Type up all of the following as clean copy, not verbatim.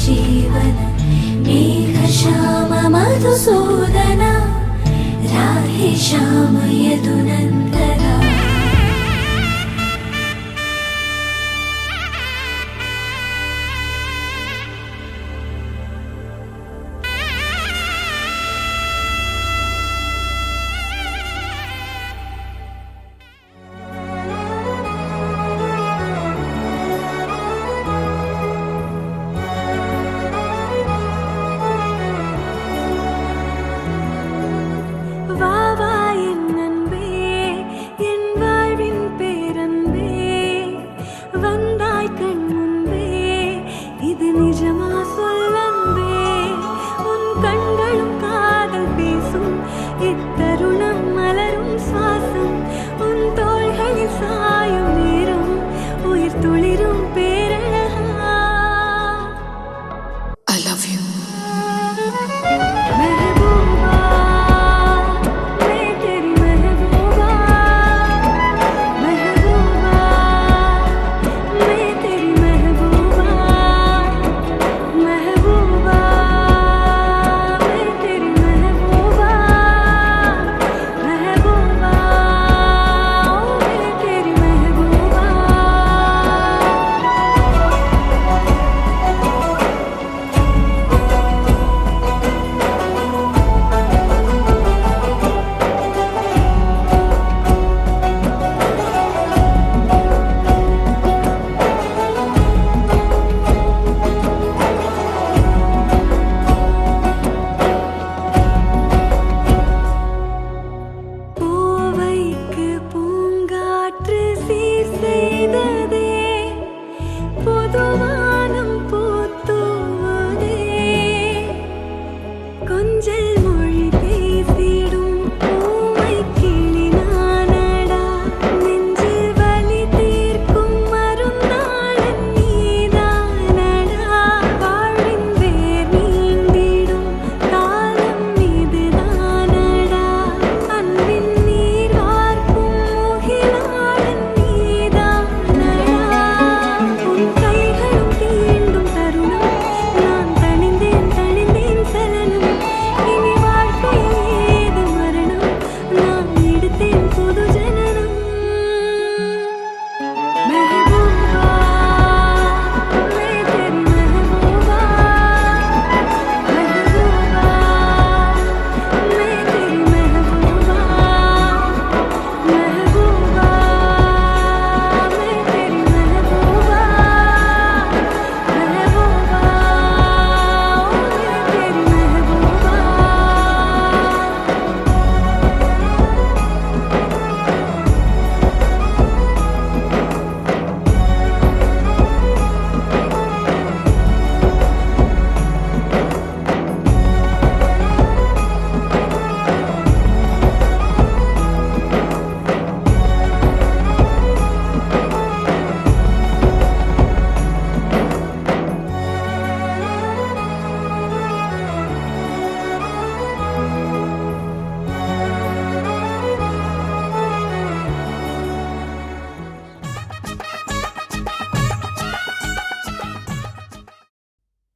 जीवन मेघश्याम मधुसूदन राधे श्याम यदुनन्दना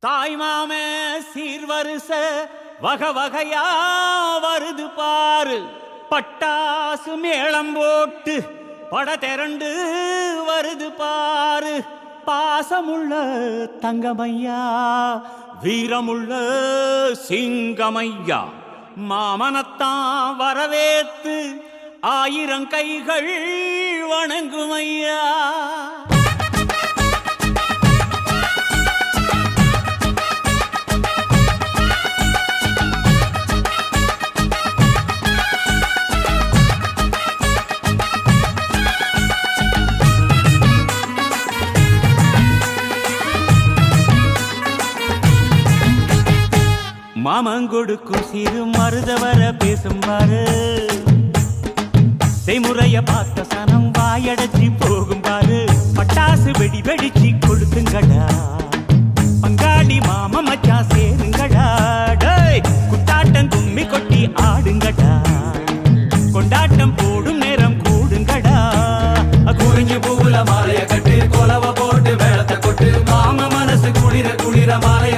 தாய்மாமே சீர்வரிச வகை வகையா வருது பாரு. பட்டாசு மேளம் போட்டு பட திரண்டு வருது பாரு. பாசமுள்ள தங்கமையா, வீரமுள்ள சிங்கமையா, மாமனத்தான் வரவேத்து ஆயிரம் கைகள் வணங்குமையா. மாமங்கொடுக்கும் சிறு மருதவர பேசும் பாரு. செய்முறைய பார்த்த சனம் வாயடைச்சி போகும் பாரு. பட்டாசு வெடி வெடிச்சு கொளுத்துங்கடா, பங்காளி மாம மச்சான் சேருங்கடா. குத்தாட்டம் கும்மி கொட்டி ஆடுங்கடா, கொண்டாட்டம் போடும் நேரம் கூடுங்கடா. குறிஞ்சி பூவுல மாலைய கட்டு, கொலவ போட்டு மேளத்தை கொட்டு, மாம மனசு குளிர குளிர மாலைய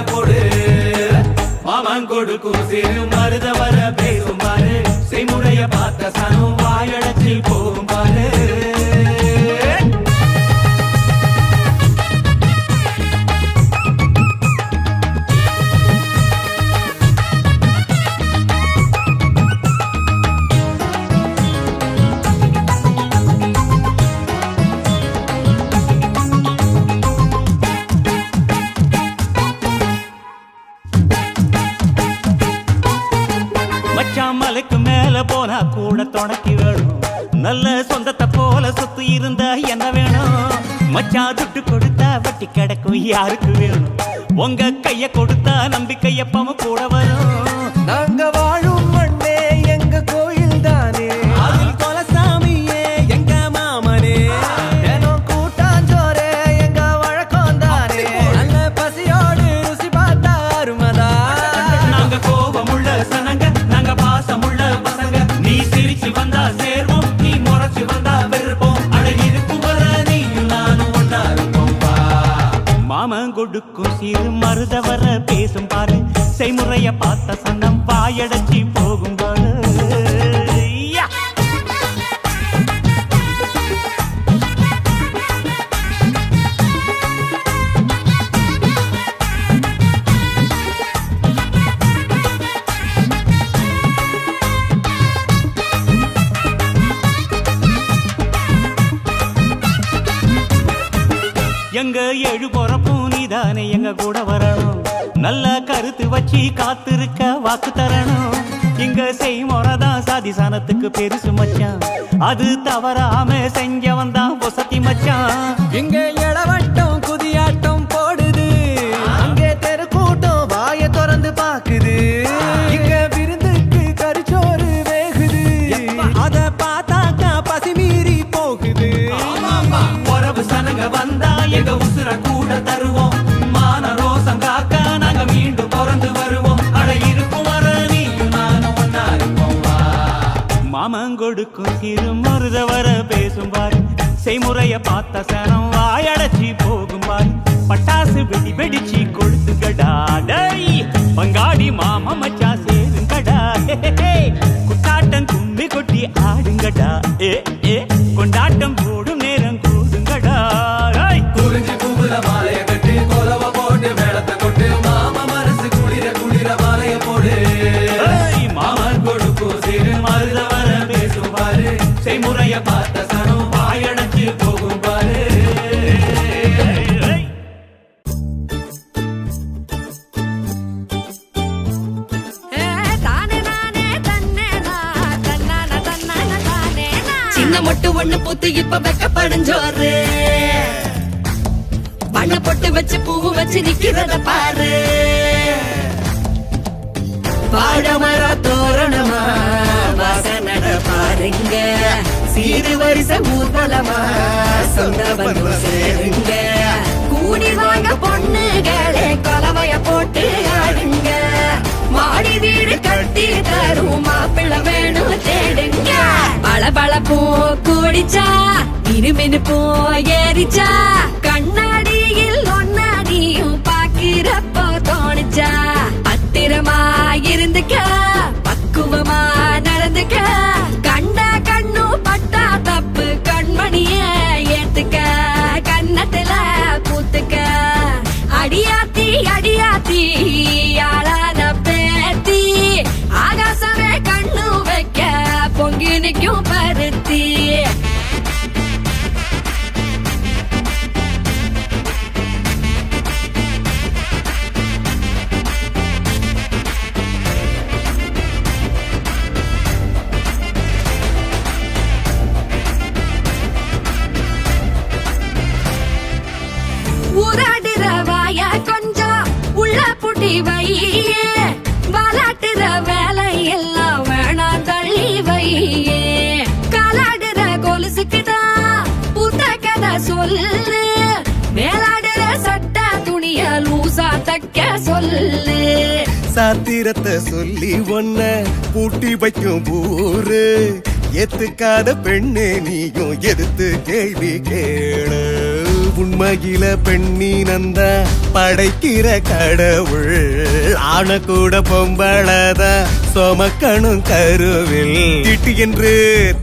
போனா கூட துணைக்கு வேணும். நல்ல சொந்தத்தை போல சொத்து இருந்தா என்ன வேணும்? மச்சான் துட்டு கொடுத்தா வட்டி கிடக்கும் யாருக்கு வேணும்? உங்க கைய கொடுத்தா நம்பிக்கை எப்பவும் கூட வரும். நாங்க வாழும் மண்ணே எங்க கோயில் தானே, அதில் கொலசாமியே எங்க மாமனே. தினம் கூட்டாஞ்சோரே எங்க வழக்கம் தானே, நல்ல பசியோடு ருசி பார்த்தா அருமதா. நாங்க கோபமுள்ள சனங்க, நாங்க பாசமுள்ள பசங்க. நீ சிரிச்சு வந்தா சேர்வோம், நீ முறைச்சு வந்தா வெறுப்போம். அழகிருக்கும் வர நீயும் நானும் ஒன்னா இருப்போம். மாமன் கொடுக்கும் சிறு மருதவர பேசும் பாரு, செய்முறைய பார்த்த சன்னம் வாயடைச்சி போகும் பாரு. எங்க ஏழு பொறப்பும் நீதானே எங்க கூட வரணும். நல்ல கருத்து வச்சு காத்திருக்க வாக்கு தரணும். இங்க செய்முறைதான் சாதி சாணத்துக்கு பெருசு மச்சான், அது தவறாம செஞ்சவன் தான் பொசத்தி மச்சான். இங்க இளவட்டம் குதியாட்டம் போடுது, அங்கே தெரு கூட்டம் வாய திறந்து பாக்குது. இங்க விருந்துக்கு கரிச்சோறு வேகுது, அத பார்த்தாக்கா பசி மீறி போகுது. உறவு சனங்க வந்தா எங்க உசுர கூட தருவோம். மான ரோசம் காக்க நாங்க மீண்டும் பிறந்து வருவோம். அட இருக்கும் வர நீயும் நானும் ஒன்னா இருப்போம். மாமன் கொடுக்கும் சிறு மருத வர பேசும் பாரு, செய்முறைய பார்த்த சனம் வாயடைச்சி போகும் பாரு. பட்டாசு வெடி வெடிச்சு கொளுத்துங்கடா டேய், பங்காடி மாமா மச்சா சேருங்கடா. குட்டாட்டம் கும்மி கொட்டி ஆடுங்கடா. கொண்டாட்டம் போடும் நேரம் கூடுங்கடா. குறிஞ்சி பூவுல மாலைய கட்டி கோலவ போட்டு மேளத்தை கொட்டு, மாமா மனசு குளிர குளிர மாலைய போடு. மாமன் கொடுக்கும் சிறு மருத வர பேசும் பாரு, செய்முறைய பார்த்த சனம் வாயடைச்சு போகும் பாரு. சின்ன மொட்டு ஒண்ணு பூத்து இப்ப வெக்கப்படைஞ்சோரு, வண்ண பொட்டு வச்சு பூவு வச்சு நிக்கிறத பாரு. பாடமர தோரணமா வாசனட பாருங்க, சீரு வரிசை ஊர்வலமா சொந்த பந்து சேருங்க. கூடி வாங்க பொண்ணுகளே கொலவைய போட்டு ஆடுங்க, மாடி வீடு கட்டி தரும் மாப்பிள்ளை வேணும் தேடுங்க. பளபள பூ கூடிச்சா மினுமினு பூ ஏறிச்சா, கண்ணாடியில் ஒன்னாடியும் பாக்கிறப்போ தோணுச்சா. பத்திரமா இருந்துக்க, பக்குவமா நடந்துக்க, கண்ட கண்ணு பட்டா தப்பு கண்மணிய ஏத்துக்க, கண்ணத்துல பூத்துக்க. அடியாத்தி அடியாத்தி ஆளான பேத்தி, ஆகாசமே கண்ணு வைக்க பொங்கி நிக்கும் பருத்தி. ஊராடுற வாய கொஞ்சம் உள்ள புட்டி வையே, வளாட்டுற வேலை எல்லாம் வேணாம் தள்ளி வையே. காலாடுற கொலுசுக்குதான் புத்த கதை சொல்லு, மேலாடுற சட்ட துணிய லூசா தைக்க சொல்லு. சாத்திரத்தை சொல்லி ஒன்ன பூட்டி வைக்கும் ஊரு, ஏத்துக்காத பெண்ணே நீயும் எதிர்த்து கேள்வி கேளு. உண்மையில பெண்ணினந்த படைக்கிற கடவுள், ஆன கூட பொம்பளத சொமக்கணும் கருவில். திட்டு என்று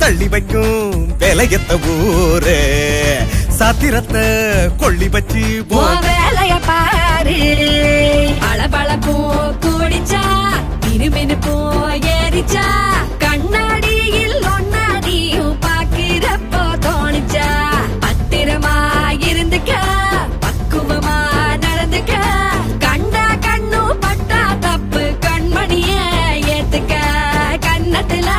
தள்ளி வைக்கும் விலையத்த ஊரே, சாத்திரத்தை கொள்ளி வச்சு உன் வேலைய பாரு. பளபள பூ கூடிச்சா மினுமினு பூ ஏறிச்சா, கண்ணாடியில் ஒன்னாடியும் பாக்கிறப்போ தோணுச்சா. பத்திரமா இருந்துக்க, பக்குவமா நடந்துக்க, கண்ட கண்ணு பட்டா தப்பு கண்மணிய ஏத்துக்க, கண்ணத்துல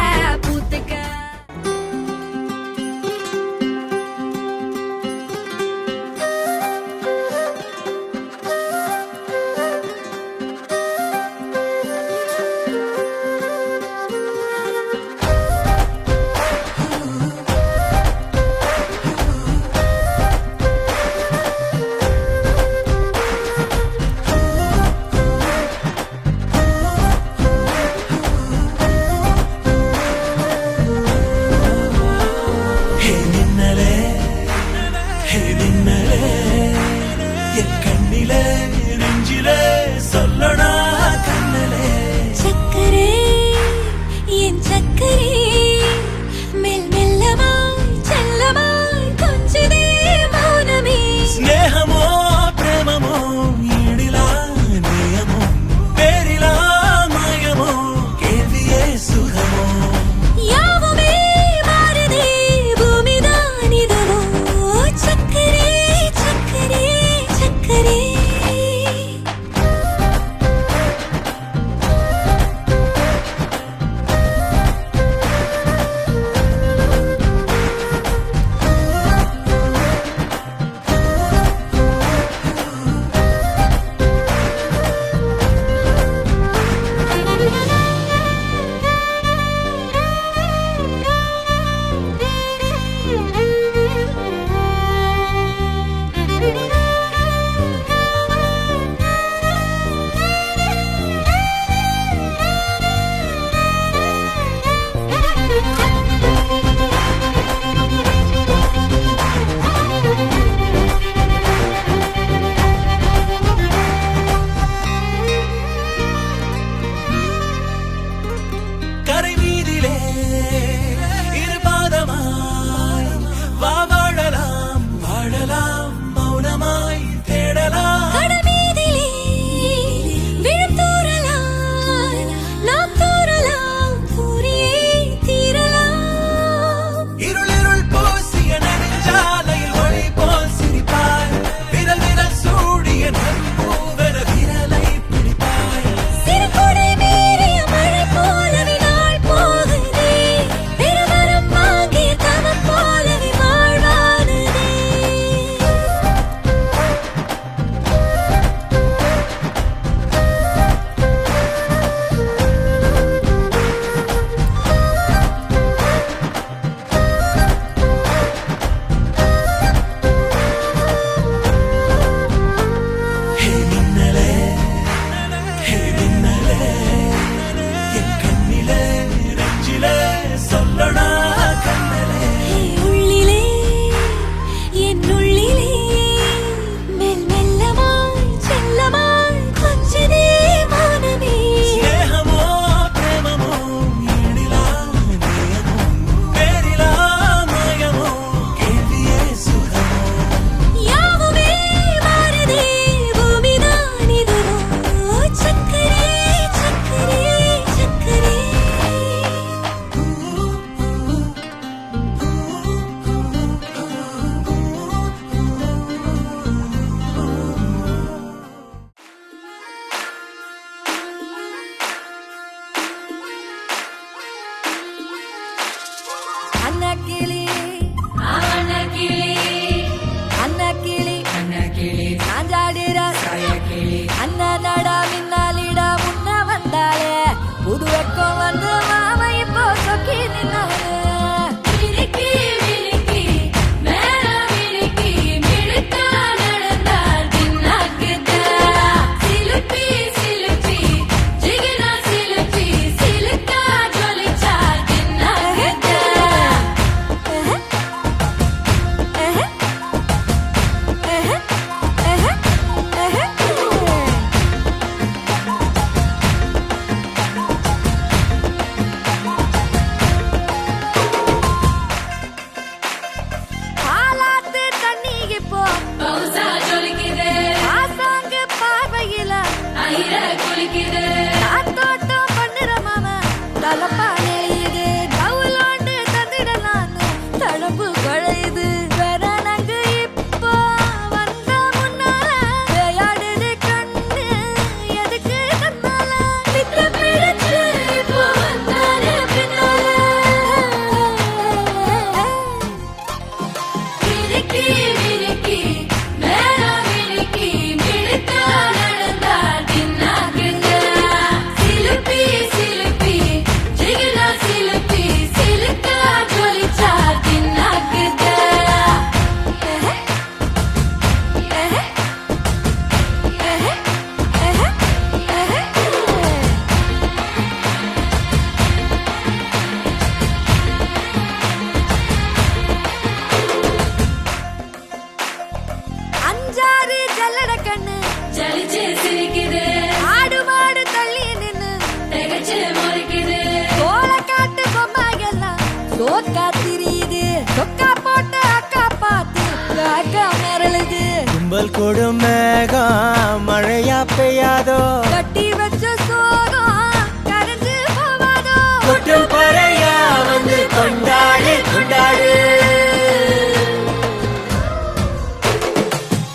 ஜலிச்சு சிரிக்குது ஆடு மாடு தள்ளி நின்னு திகச்சு முறைக்குது கோல காட்டு பொம்மை எல்லாம் சோக்கா திரியுது சொக்கா போட்டு அக்கா பார்த்து காக்கா மிரளுது கும்பல் கொடும் மேகம் மழையா பெய்யாதோ கட்டி வச்ச சோகம் கரைஞ்சு போவாதோ கொட்டும் பறையா வந்து கொண்டாடு கொண்டாடு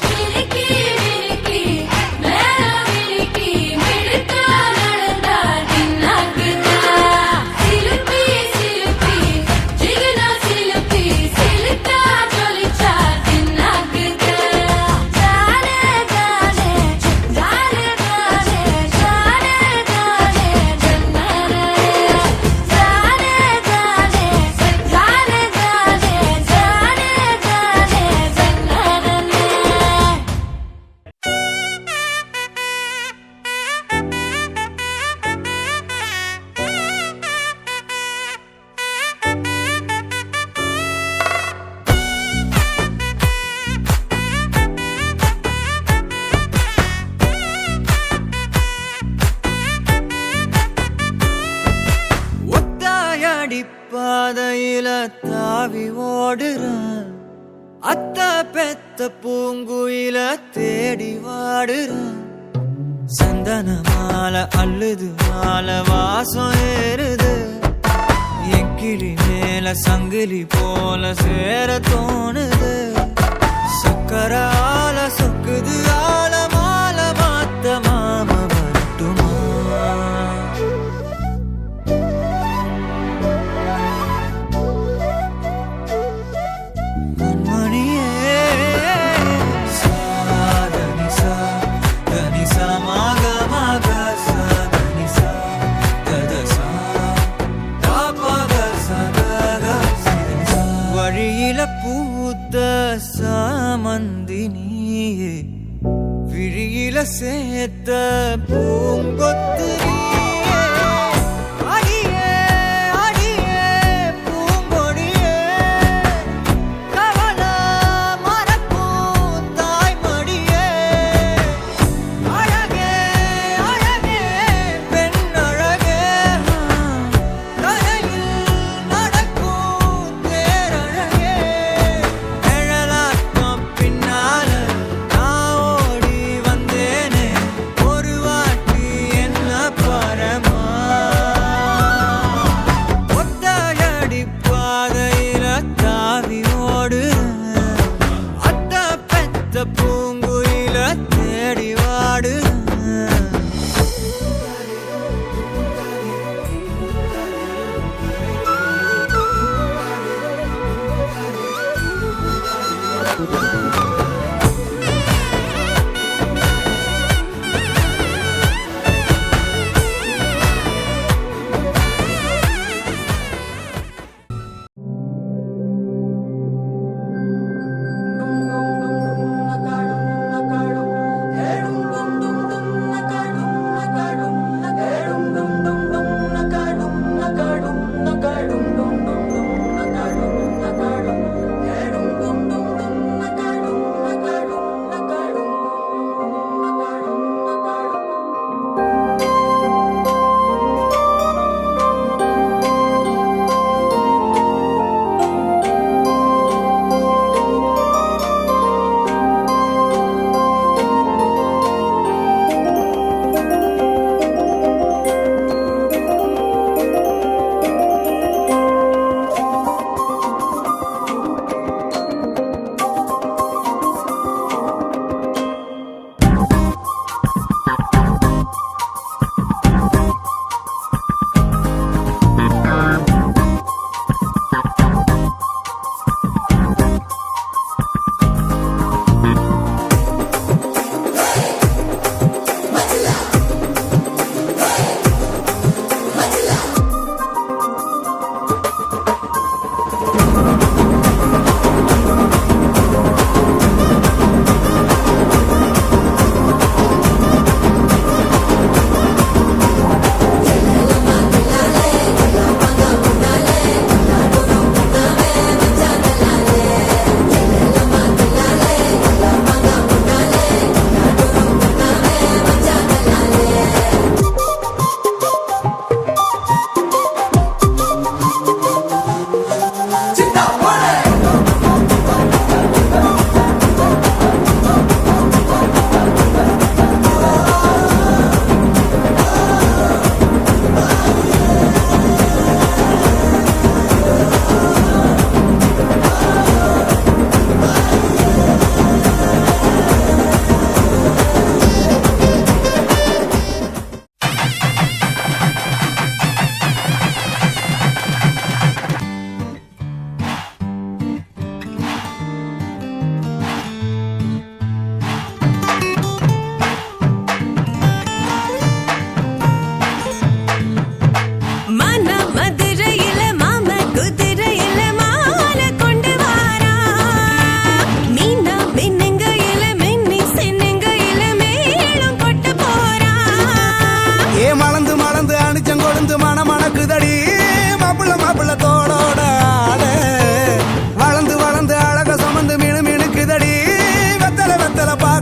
மினுக்கி மினுக்கி மேல மினுக்கி மிடுக்கா நடந்தா தின்னாக்குதா சிலுப்பி சிலுப்பி ஜிகுனா சிலுப்பி சிலுக்கா ஜொலிச்சா தின்னாக்குதா ஜானே ஜானே ஜானே ஜானே ஜானே ஜானே ஜன்னரே ஜானே ஜானே ஜானே ஜானே ஜானே ஜானே ஜன்னரே ஒத்தாயடி பாதையில தாவி ஓடுறான் அத்த பெத்த பூங்குயில தேடி வாடுறான் சந்தன மாலை அள்ளுது மாலை வாசம் ஏறுது என் கிளி மேல சங்கிலி போல சேர தோணுது சக்கரால சொக்குது ஆல மாலை மாத்த மாம வரட்டுமா கண்மணியே சாதனி சா தனி சா மாக மாக சாதனி சா தத சா தாபக சதக சிதனி சா வழியில பூத்த சாமந்தி நீயே விழியில சேர்த்த பூங்கொத்து நீயே அடியே அடியே பூங்கொடியே கவல மறக்கும் தாய்மடியே அழகே அழகே பெண் அழகே கரையில் நடக்கும் தேரழகே நிழலாட்டம் பின்னால நான் ஓடி வந்தேனே ஒரு வாட்டி என்ன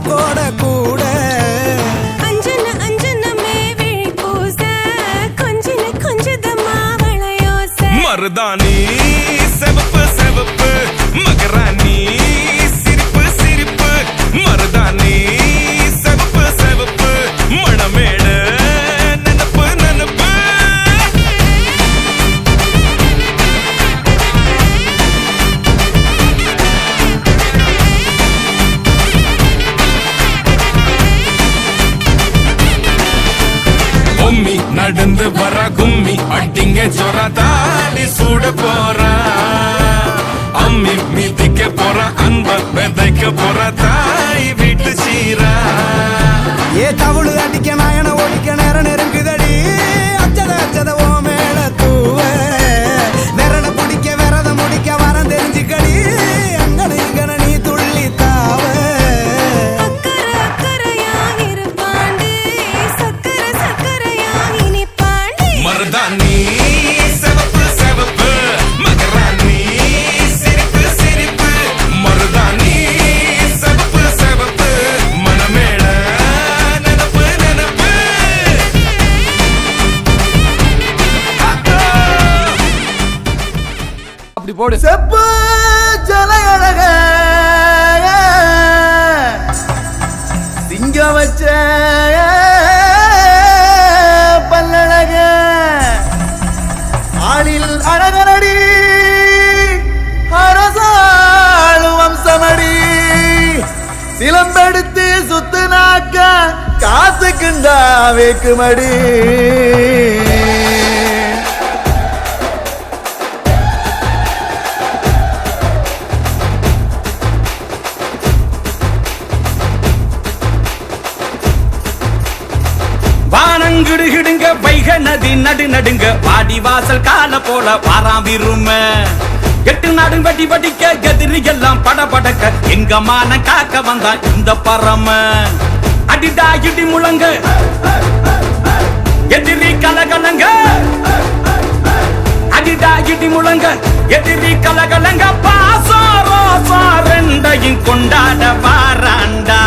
உனக்கோட கூட அஞ்சன அஞ்சனமே விழி பூச கொஞ்சன கொஞ்சதமா வளையோச மருதாணி செவப்பு செவப்பு மகராணி சிரிப்பு சிரிப்பு மருதாணி செவப்பு செவப்பு மணமேடு நனப்பு நனப்பு பொம்மி நடந்து வர கும்மி அட்டிங்க ஜொர தாலி சூட போறா அம்மி மீதிக்க போற அன்ப விதைக்க போற தாய் வீட்டு சீரா ஏ தவுளு அடிக்க நாயன ஒழிக்க நேரம் நெருங்குதடி அச்சத அச்சத ஓ மேல தூவ விரட பிடிக்க விரத முடிக்க வரம் தெரிஞ்சுக்கடி அங்கன இங்கன நீ துள்ளி தாவ அக்கற அக்கறையா இருப்பாண்டி சக்கர சக்கரையா இனிப்பாண்டி மருதாணி செவப்பு செவப்பு மகராணி சிரிப்பு சிரிப்பு மருதாணி செவப்பு செவப்பு மணமேட நனப்பு நனப்பு அப்படி போடு செப்பு ஜலையழக சிங்க வச்ச பல்லழக ஆளில் அழகனடி அரசாளு வம்சமடி சிலம்பெடுத்து சுத்துனாக்க காத்துக்குண்டா வேக்குமடி வானங்கிடுகிடுங்க வைக நதி நடு நடுங்க வாடி வாசல் கால போல வாராம் விரும்ப எட்டு நாடு வட்டி வடிக்க எதிரி எல்லாம் படபடக்க எங்க மான காக்க வந்தா இந்த பரம அடிடா இடி முழங்க எதிரி கலகலங்க அடிடா இடி முழங்க எதிரி கலகலங்க பாசோ ரோசோ ரெண்டையும் கொண்டாட வாராண்டா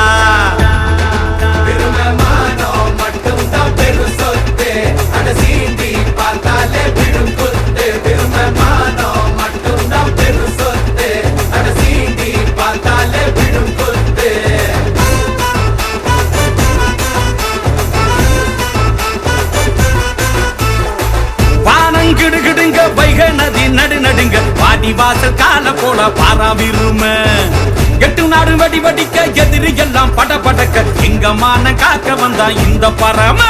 வானங்கிடுகிடுங்க வைக நதி நடு நடுங்க வாடி வாசல் கால போல பாரா விரும எட்டு நாடு வடி வடிக்க எதிரி எல்லாம் படபடக்க எங்க மான காக்க வந்தா இந்த பரம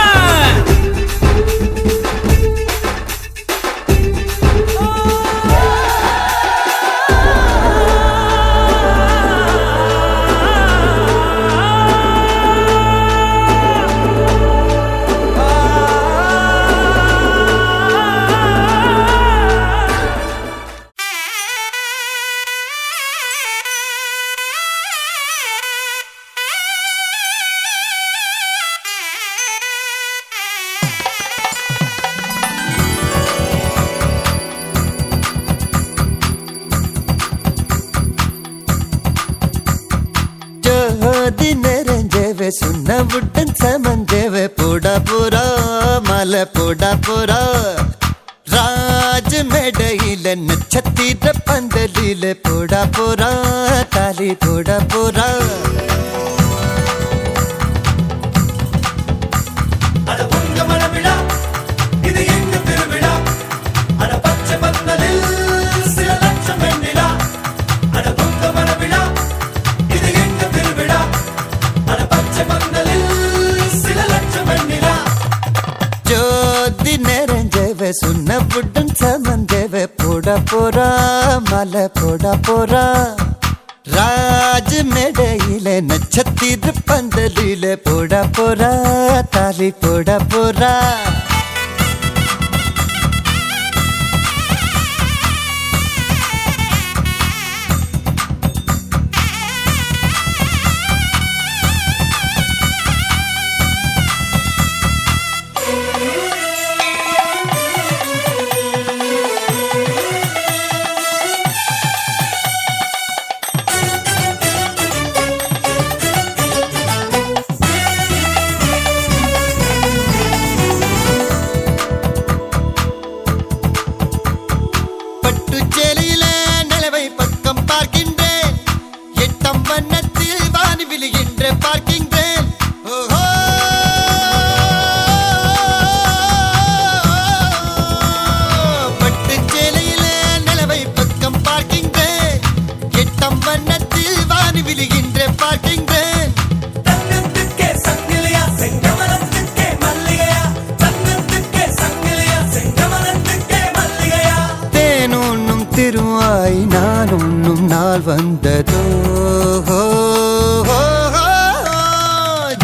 ஜோதி நிறைஞ்சவே சுண்ணவுடன் சமஞ்சவே போடா போரா மலை போடா போரா ராஜ் மேடையில நட்சத்திர பந்தலில போடா போரா தாலி போடா போரா ஜோதி நிறைஞ்சவே சுண்ணவுடன் சமஞ்சவே போடா போரா மலை போடா போரா ராஜ் மேடையில நட்சத்திர பந்தலில போடா போரா தாலி போடா போரா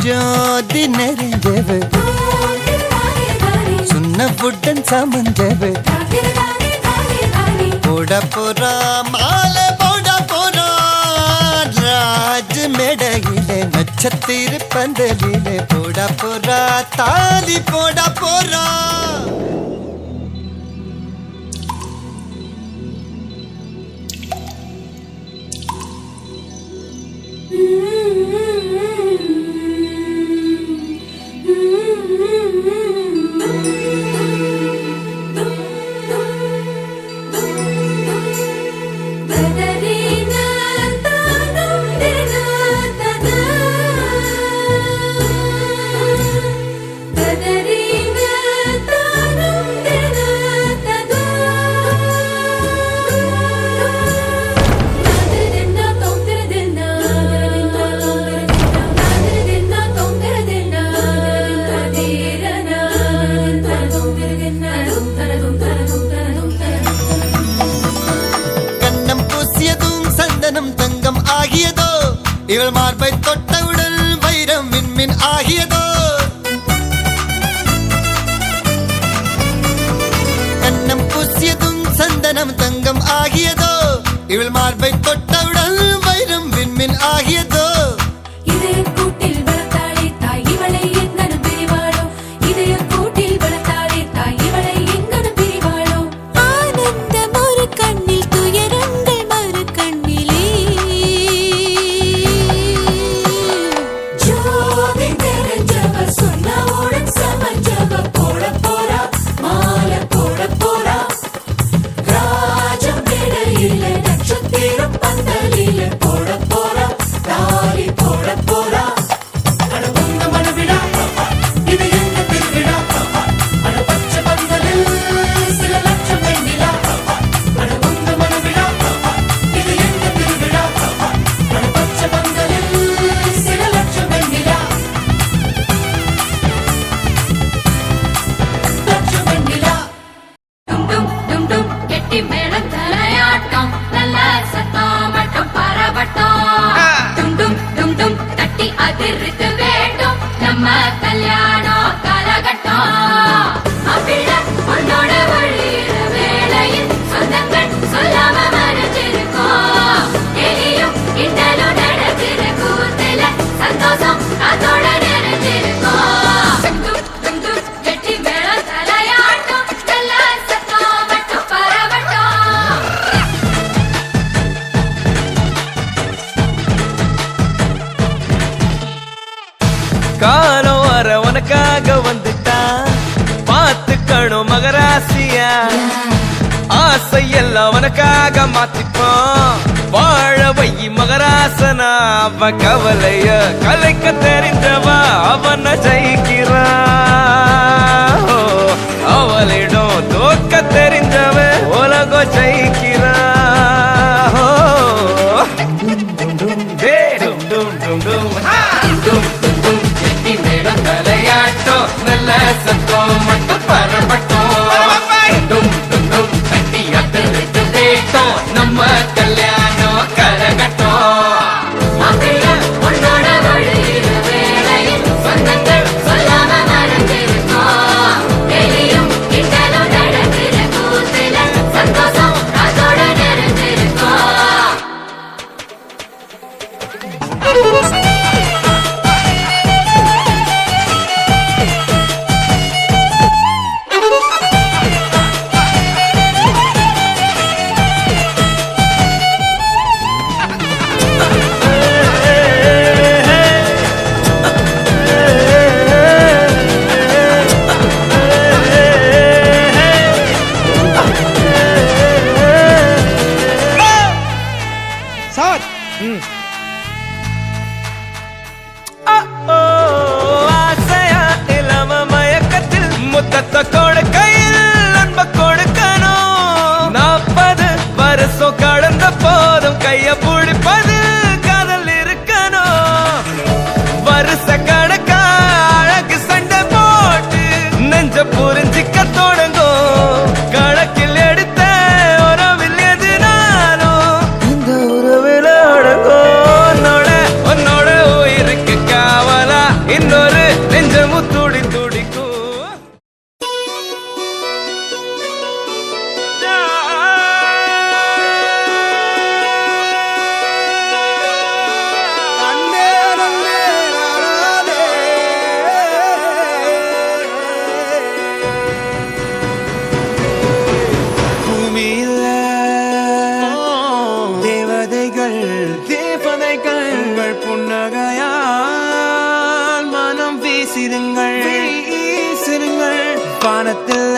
ஜோதி நெறிஞ்சவ சுண்ண புட்டன் சமஞ்சவ போட போறா மாலை போட போறா ராஜ் மேடையிலே நட்சத்திர பந்தலிலே போட போறா தாலி போட போறா இவள் மார்பை தொட்டவுடன் வைரம் மின்மின் ஆகியதோ கண்ணம் பூசியதும் சந்தனம் தங்கம் ஆகியதோ இவள் மார்பை தொட்டவுடன் வைரம் மின்மின் ஆகியதோ காலம் வர உனக்காக வந்துட்டா பார்த்துக்கணும் மகராசியா ஆசை எல்லாம் உனக்காக மாத்திப்போம் வாழ வை மகராசனா அவ கவலைய கலைக்க தெரிஞ்சவா அவன ஜெயிக்கிறா அவளிடம் தோக்க தெரிஞ்சவ உலகம் ஜெயிக்கிறா தலையாட்டம் நல்ல சத்தம் மட்டும் பரப்பட்டும் தட்டி அத்தனை தேட்டம் நம்ம கல்யாணம் கரகட்டும் உன்னோட வழியில வேலைய இன்னொரு நெஞ்சமும் துடி துடிக்கும். அண்ணே நன்னே நானே பூமியில தேவதைகள் உங்கள் புன்னகையால் மனம் வீசிடுங்கள் வானத்தில்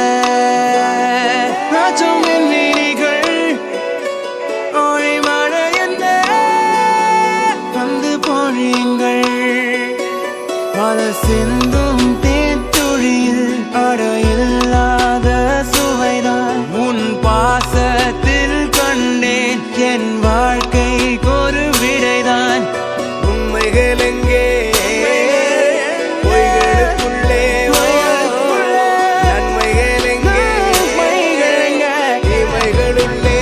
ராஜம் என் வீணிகள் ஒளி மழை என்ன வந்து பொழியுங்கள் பல சிந்தும் தேத்துழியில் அடையில்லாத சுவைதான் உன் பாசத்தில் கண்டேன் என் வாழ்க்கைக்கு ஒரு விடைதான் உண்மைகள் எங்கே பொய்களுக்குள்ளே நன்மைகள் எங்கே இமைகளுள்ளே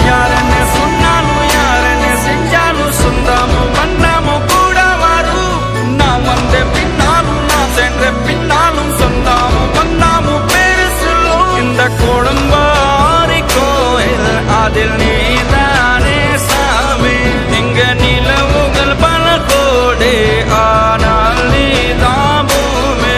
யாரன்ன சொன்னாலும் யாரன்ன செஞ்சாலும் சொந்தாமும் பண்ணாமும் கூட வரும். நான் வந்த பின்னாலும் நான் சென்ற பின்னாலும் சொந்தாமும் பண்ணாமும் பேரு சொல்லும். இந்த கொடும்பாரி கோயில் அதில் நீதானே சாமி. இங்க நிலவுகள் பல கோடி ஆனால் நீதான் பூமி.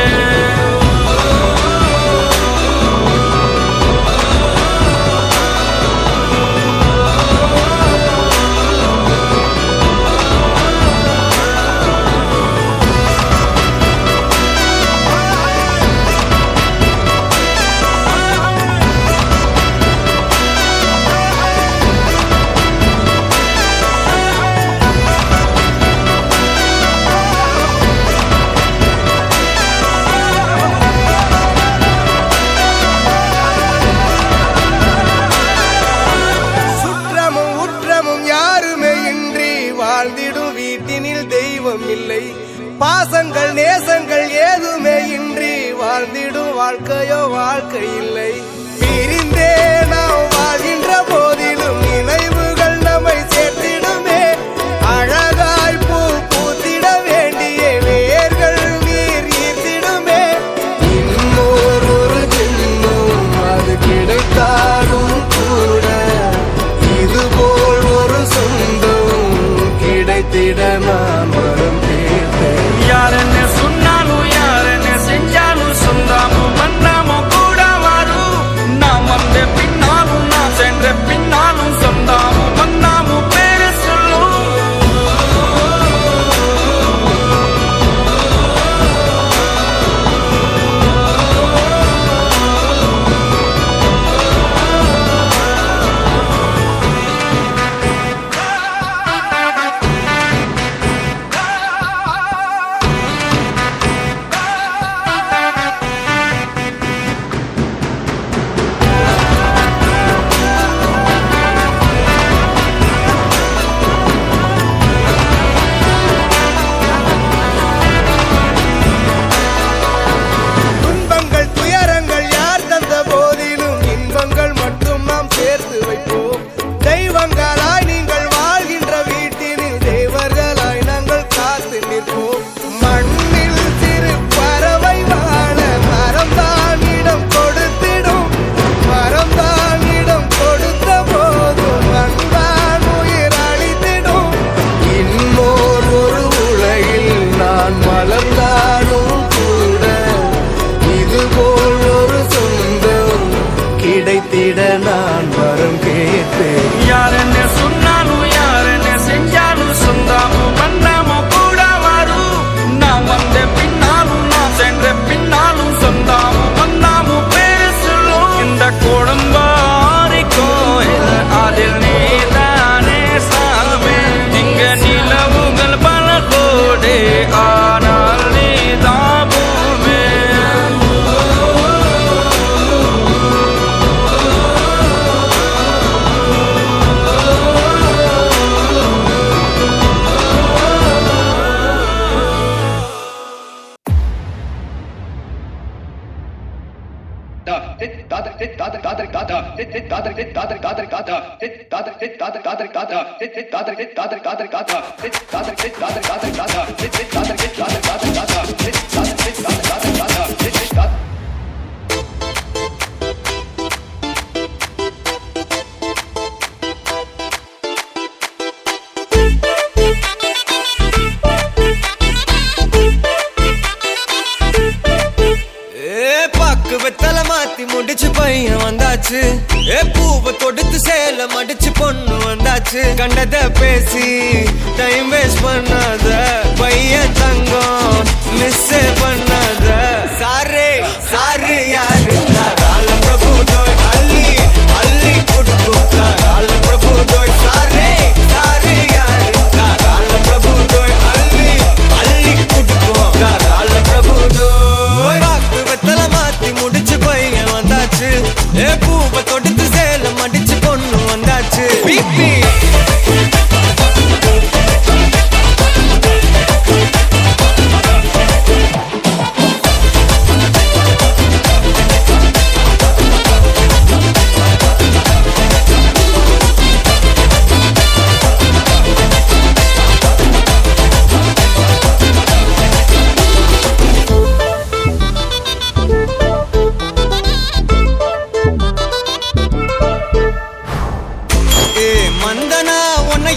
சுற்றமும் உற்றமும் யாருமே இன்றி வாழ்ந்திடும் வீட்டினில் தெய்வம் இல்லை. பாசங்கள் நேசங்கள் ஏதுமே இன்றி வாழ்ந்திடும் வாழ்க்கையோ வாழ்க்கை இல்லை. பிரிந்தே நாம் வாழ்கின்ற போதிலும் நினைவுகள் நம்மை சேர்த்திடுமே. அழகாய் பூ பூத்திட வேண்டிய வேர்கள் நீர் ஈர்த்திடுமே. இன்னொரு ஜென்மம் அது கிடைத்தாலும் கூட இதுபோல் ஒரு சொந்தம் கிடைத்திட நான் வரம் தேர்ந்தேன். யாரன்ன சொன்னாலும் யாரன்ன செஞ்சாலும் சொந்தாமும் பண்ணாமும் கூட வரும். நான் வந்த பின்னாலும் நான் சென்ற பின்னாலும் சொந்தாமும் பண்ணாமும் பேரு சொல்லும். வெத்தலை மாத்தி முடிச்சு பையன் வந்தாச்சு. பூவை தொடுத்து சேல மடிச்சு பொண்ணு வந்தாச்சு. கண்டத பேசி டைம் வேஸ்ட் பண்ணாத பையன் தங்கம் மிஸ் பண்ணாத. சாரு சாரு யாரு கால பிரபு தோய் அள்ளி அள்ளி கொடுக்கும் கால பிரபு தோய். சாரு சாரு யாரு கால பிரபு தோய் அள்ளி அள்ளி கொடுக்கும் கால பிரபு தோய். வெத்தலை மாத்தி முடிச்சு பையன் வந்தாச்சு. பூவை தொடுத்து சேல மடிச்சு பொண்ணு வந்தாச்சு. பிபி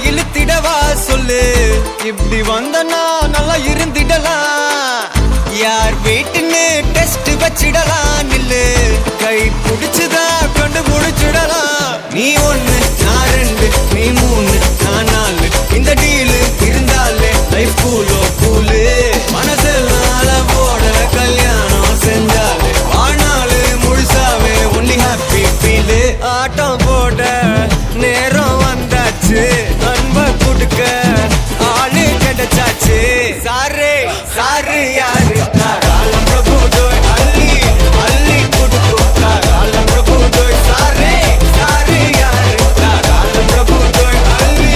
இழுத்திடவா சொல்லு. இப்படி வந்தனா நல்லா இருந்திடலாம். யார் வீட்டுன்னு டெஸ்ட் வச்சிடலாம். நில்லு கை பிடிச்சுதா கொண்டு முடிச்சிடலாம். நீ ஒண்ணு நான் ரெண்டு நீ மூணு நான் நாலு. இந்த டீலு இருந்தாலே லைஃப் கூலோ கூலு. மனசெல்லாம் போட கல்யாணம் செஞ்சாலே ஆனாலு முழுசாவே ஒன்லி ஹாப்பி ஃபீலு. ஆட்டம் போட நேரம் வந்தாச்சு. அன்ப கொடுக்க ஆளு கிடைச்சாச்சு. சாரு சாரு யாரு கால பிரபு தோய் அள்ளி அள்ளி கொடுக்கும் கால பிரபு தோய். சாரு சாரு யாரு கால பிரபு தோய் அள்ளி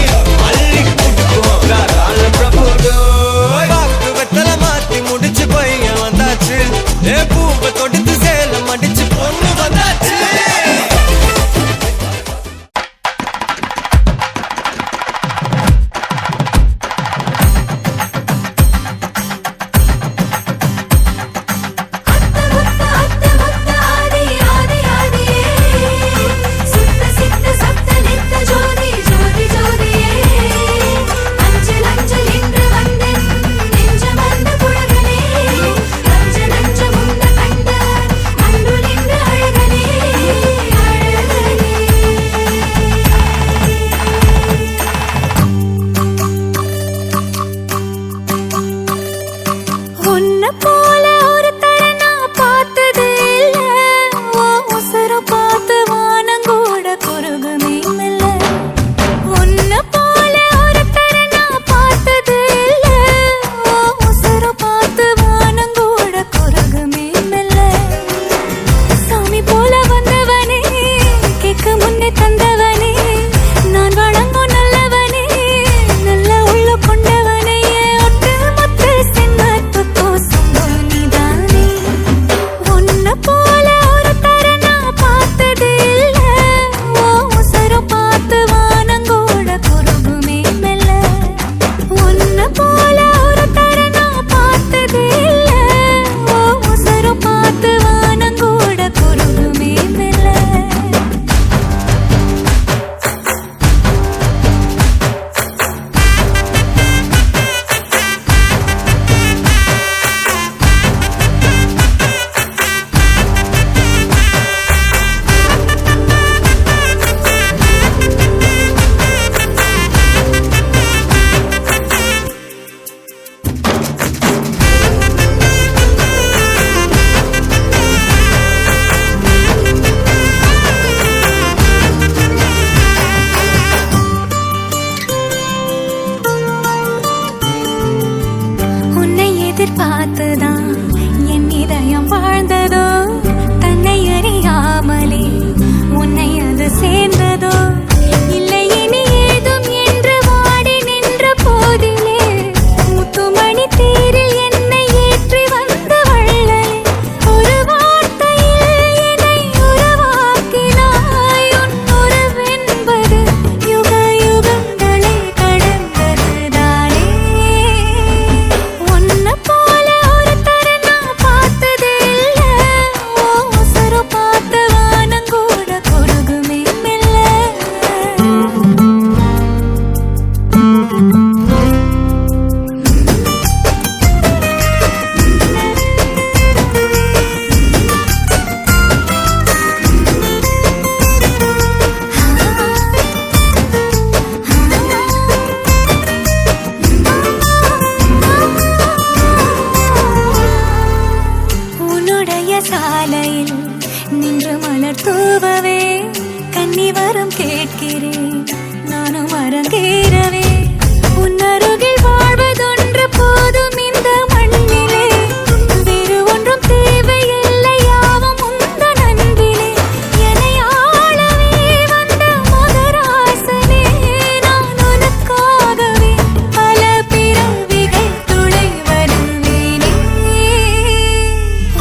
அள்ளி கொடுக்கும் கால பிரபு தோய். பாக்கு வெத்தலை மாத்தி முடிச்சு பையன் வந்தாச்சு. பூவை தொடுத்து சேல மடிச்சு பொண்ணு வந்தாச்சு. எதிர்பார்த்துதான் என் இதயம் வாழ்ந்ததோ. தன்னை அறியாமலே உன்னை அது சேர்ந்ததோ. இல்லை இனி ஏதும் என்று வாடி நின்ற போதிலே முத்துமணி தேரில் என்னை ஏற்றி வந்த வள்ளலே ஒரு வார்த்தையில் என்னை உருவாக்கினார். பார்க்கிறேன் நானும் அரங்கேறவே உன்னருகில் வாழ்வதொன்று போதும் இந்த மண்ணிலே வேறு ஒன்றும் தேவையில்லை யாவும் உந்தன் அன்பிலே என்னை ஆளவே வந்த மகராசனே நான் உனக்காகவே பல பிறவிகள் துணை வருவேனே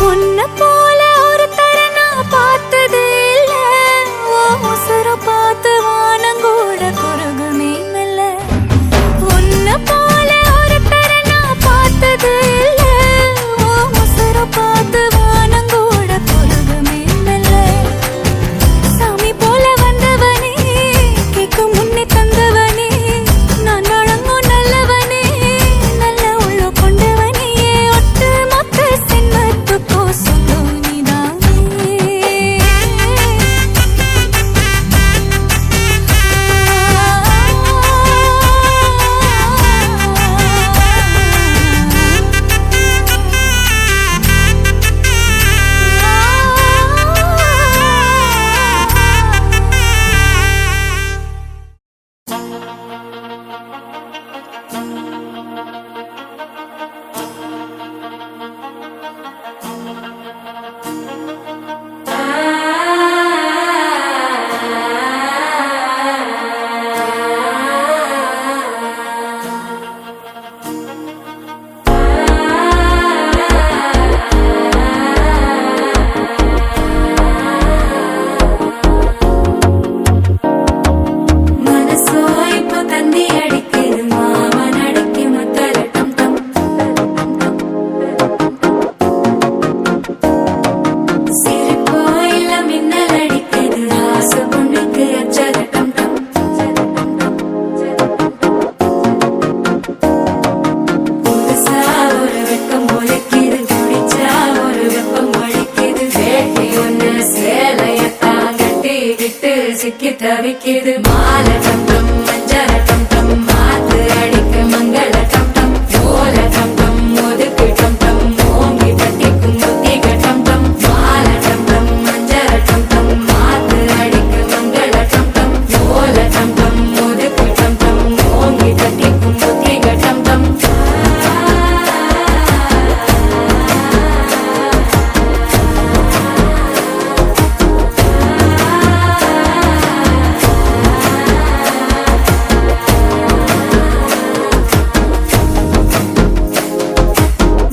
உன்னை போல ஒரு தரனா பார்த்தது இல்ல ஓ உசுர பார்த்து வானங்கூட குறுகுமே மெல்ல உன்னை போல ஒரு தரனா பார்த்தது இல்ல ஓ உசுர பார்த்து வானங்கூட குறுகுமே மெல்ல சாமி போல வந்தவனே கேட்கும் முன்னே தந்தவனே நான் வழங்கும் நல்லவனே நல்ல உள்ள கொண்டவனே ஒட்டு மொத்த சின்னத்துக்கோ சொந்தம் நீதானே மனசோ இப்போ தந்தி அடிக்குது மாமன் அடிக்கு மத்தல டம் டம் சிரிப்போ இல்ல மின்னல் அடிக்குது ஆசை பொண்ணுக்கு அச்சத டம் டம் புதுசா ஒரு வெக்கம் முளைக்குது குடிச்சா ஒரு வெப்பம் அடிக்குது வேட்டி ஒண்ணு சேலையத்தான் கட்டி விட்டு சிக்கி தவிக்குது மாலை டம் டம் மஞ்சள் டம் டம் மாத்து அடிக்க மங்கள டம் டம் ஓல டம் டம் ஒதுக்கு டம் டம் ஓங்கி தட்டிக்கும் புத்திக டம் டம் மாலை டம் டம் மஞ்சள் டம் டம் மாத்து அடிக்க மங்கள டம் டம் ஓல டம் டம் ஒதுக்கு டம் டம் ஓங்கி தட்டிக்கும் புத்திக டம் டம்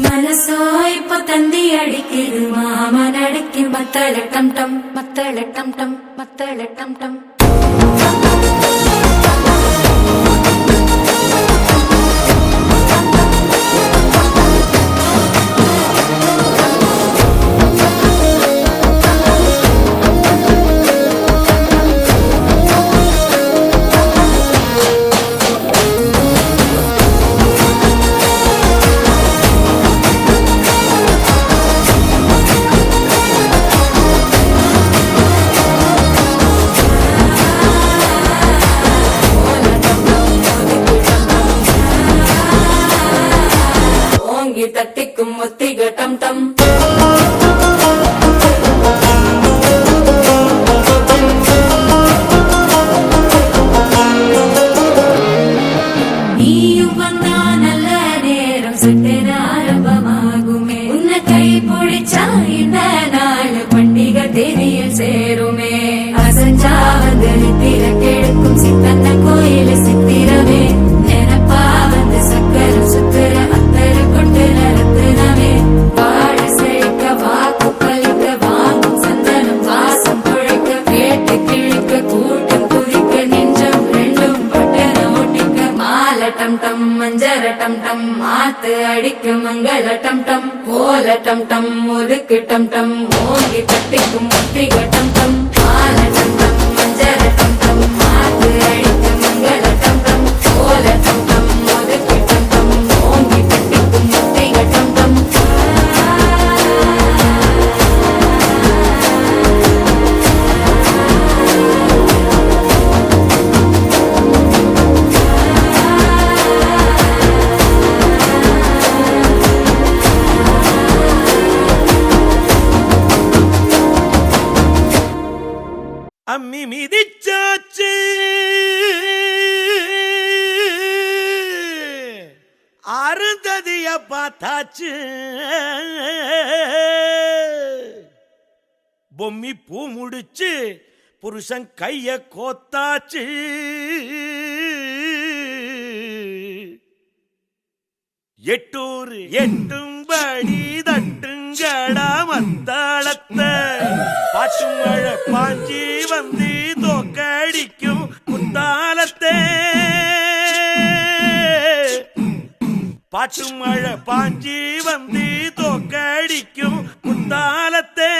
மனசோ இப்போ தந்தி அடிக்குது மாமன் அடிக்கு மத்தள டம் டம் மத்தள டம் டம் மத்தள டம் டம் ஓங்கி தட்டிக்கும் ஒத்திக டம் டம் நீயும் வந்தா நல்ல நேரம் சட்டென ஆரம்பமாகுமே உன்னை கை பிடிச்சா இந்த நாள் பண்டிகை தேதியில் சேருமே அசஞ்சா வந்து நித்திர கெடுக்கும் சித்தன்ன கோயில சித்திரமே நினப்பா வந்து சக்கரம் சுத்துற அத்தரு கொண்டு நடத்துனவே வாழ செழிக்க வாக்கு பலிக்க வாங்கும் சந்தனம் வாசம் குழைக்க கேட்டு கிழிக்க கூட்டம் குதிக்க நெஞ்சம் ரெண்டும் பட்டன ஓட்டிக்க மாலை டம் டம் மஞ்சர டம் டம் மாத்து அடிக்க மங்கள டம் டம் கோல டம் டம் ஒதுக்கு டம் டம் ஓங்கி தட்டிக்கும் முத்திக டம் டம் மாலை டம் டம் மஞ்சர டம் டம் மாத்து அடிக்க மங்கள டம் டம் கோல டம் டம் ஒதுக்கு டம் டம் ஓங்கி தட்டிக்கும் முத்திக டம் டம் அம்மி மிதிச்சாச்சு பார்த்தாச்சு, பொம்மி பூ முடிச்சு புருஷன் கைய கோத்தாச்சு. எட்டூர் எட்டும்படி தட்டுங்கடா மத்தாளத்தை, பாட்டு மழை பாஞ்சி வந்து தோக்கடிக்கும் குத்தாலத்தே. பாட்டு மழை பாஞ்சி வந்து தோக்கடிக்கும் குத்தாலத்தே.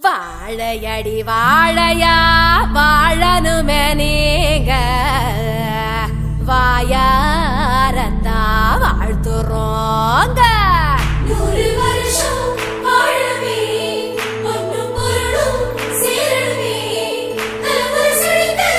வாழையடி வாழையா வாழனுமே நீங்க, வாயாரத்தா வாழ்த்துறோங்க. 100 வருஷம் வாழவே பொன்னும் பொருளும் சேரவே தலைமுறை செழித்து.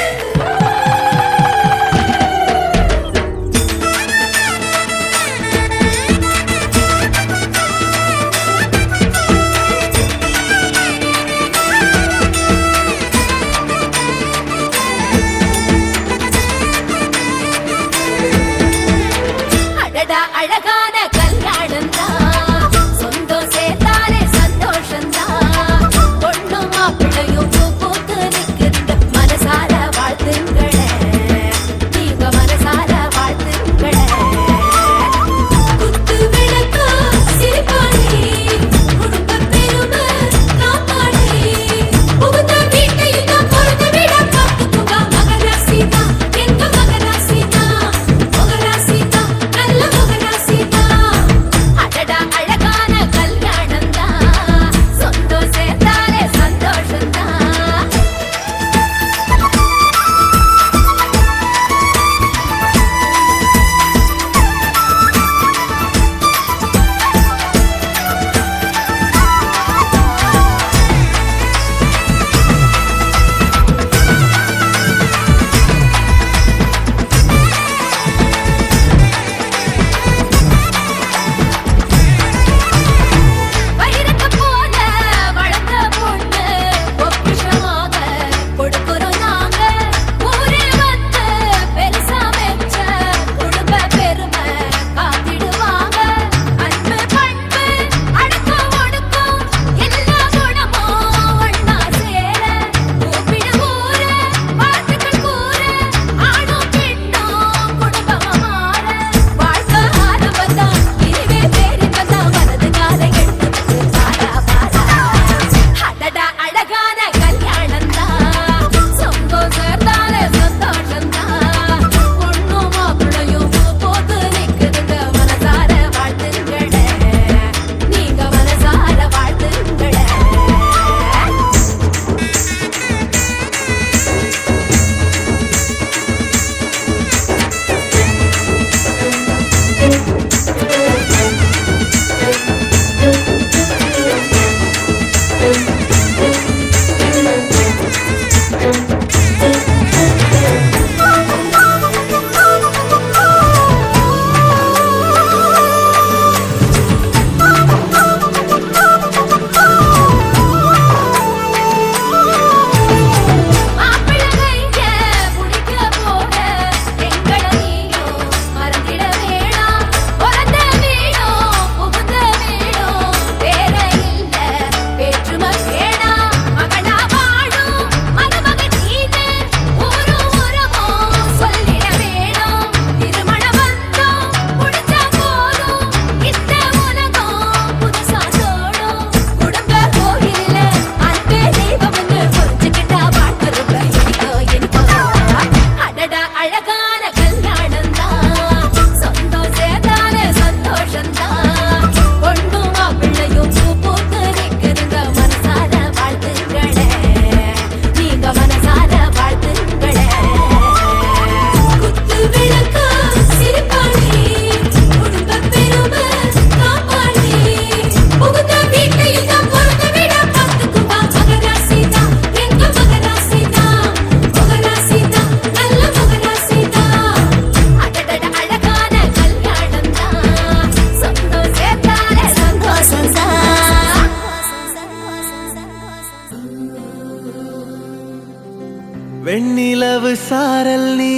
வெண்ணிலவு சாரல் நீ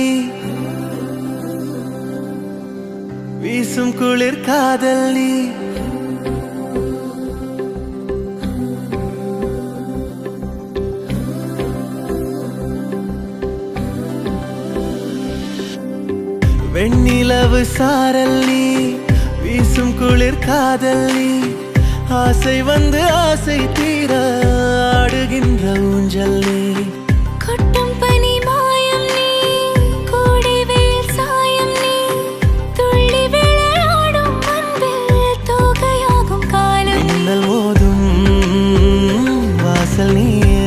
வீசும் குளிர் காதல் நீ வெண்ணிலவு சாரல் நீ வீசும் குளிர் காதல் நீ ஆசை வந்து ஆசை தீர ஆடுகின்ற ஊஞ்சல் நீ கொட்டும் பனி மாயம் நீ கோடை வெயில் சாயம் நீ துள்ளி விளையாடும் அன்பில் தோகையாகும் காலம் மின்னல் மோதும் வாசல் நீயே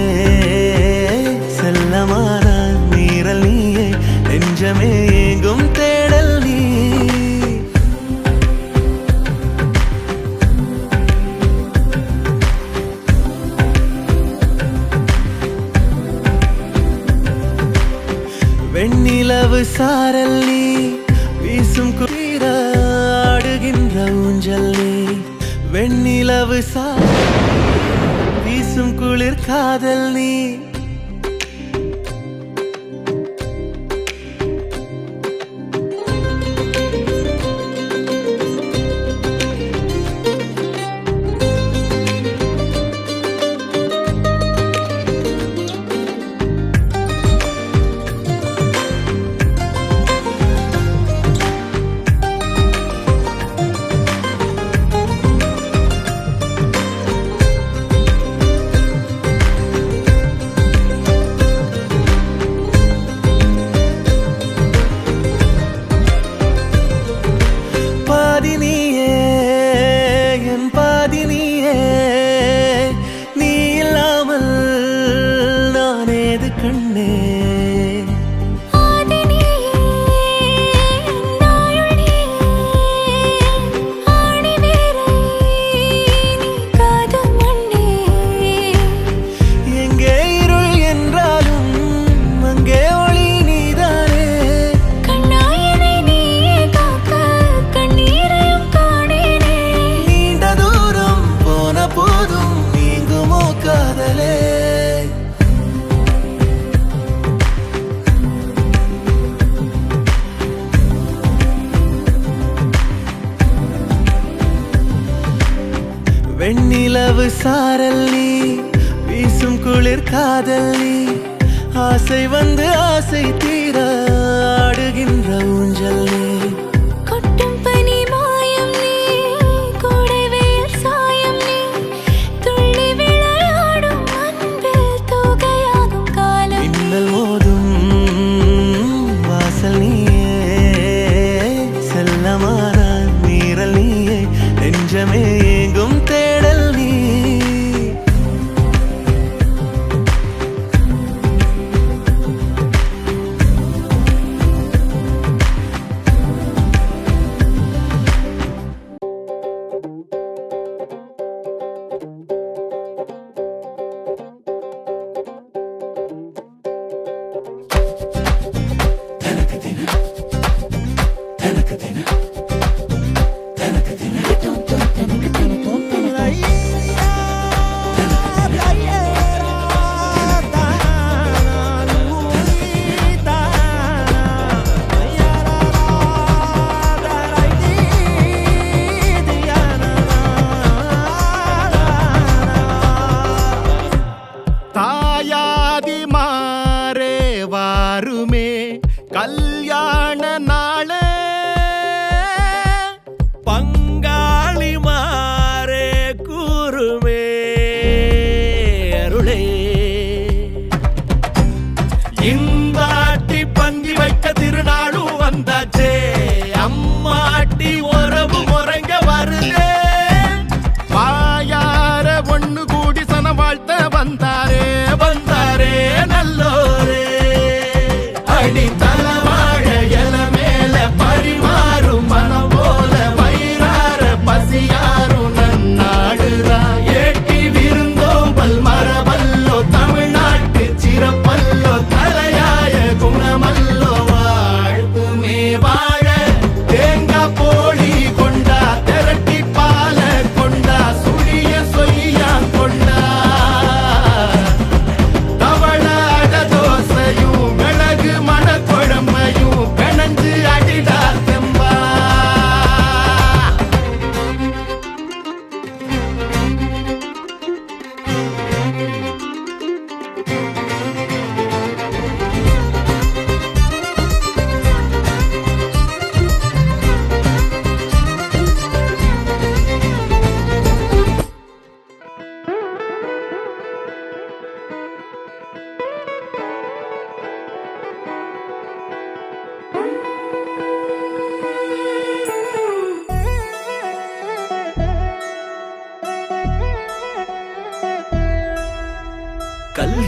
செல்லமான நீரல் நீயே நெஞ்சமே எங்கும் தேடல் நீ வெண்ணிலவு சாரல் நீ வீசும் குளிர ஆடுகின்ற ஊஞ்சல் நீ வெண்ணிலவு வீசும் குளிர் காதல் நீ வெண்ணிலவு சாரல் நீ வீசும் குளிர் காதல் நீ ஆசை வந்து ஆசை தீர ஆடுகின்ற ஊஞ்சல் நீ கொட்டும் பனி மாயம் நீ கோடை வெயில் சாயம் நீ துள்ளி விளையாடும் அன்பில் தோகையாகும் காலம் மின்னல் மோதும் வாசல் நீயே செல்லமான நீரல் நீயே நெஞ்சமே எங்கும் தேடல் நீ தாயாதி மாறே வாருமே கல்யாண நாளே பங்காளி மாறே கூறுமே அருளே இந்தாட்டி பந்தி வைக்க திருநாளும் வந்தாச்சே அம்மாட்டி உறவு முறைங்க வருதே வாயார ஒண்ணு கூடி சன வாழ்த்த வந்தாரே வந்தாரே நல்லோரே அடி தலவாழ எல மேல பரிமாறும் மனம் போல வயிறார பசியாரும் நன்னாடுதா ஏட்டி விருந்தோம்பல் மரபல்லோ தமிழ்நாட்டு சிறப்பல்லோ தலையாய குணமல்லோ வாழ்த்துமே வாழ தேங்காய் போலி கொண்டா திரட்டி பால கொண்டா சுழிய சொய்யா கொண்டா தவளாட தோசையும்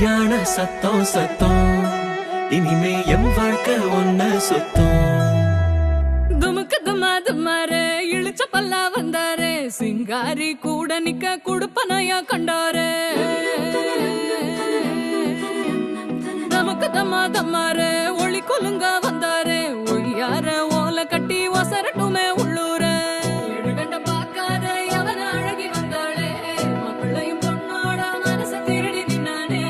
கல்யாண சத்தம் சத்தம் இனிமே என் வாழ்க்கை ஒன்ன சுத்தம். துமுக்கு துமா துமாரே இழுச்ச பல்லா வந்தாரே சிங்காரி கூட நிக்க குடுப்பனையா கண்டாரே நமக்கு தம்மா தம்மாரே ஒளி கொலுங்க வந்தாரே ஒய்யார ஓல கட்டி ஒசரட்டுமே உள்ளூர எழுகண்ட பாக்காத அவன அழகி வந்தாளே மாப்பிள்ளையும் பொண்ணோட மனச திருடி நின்னானே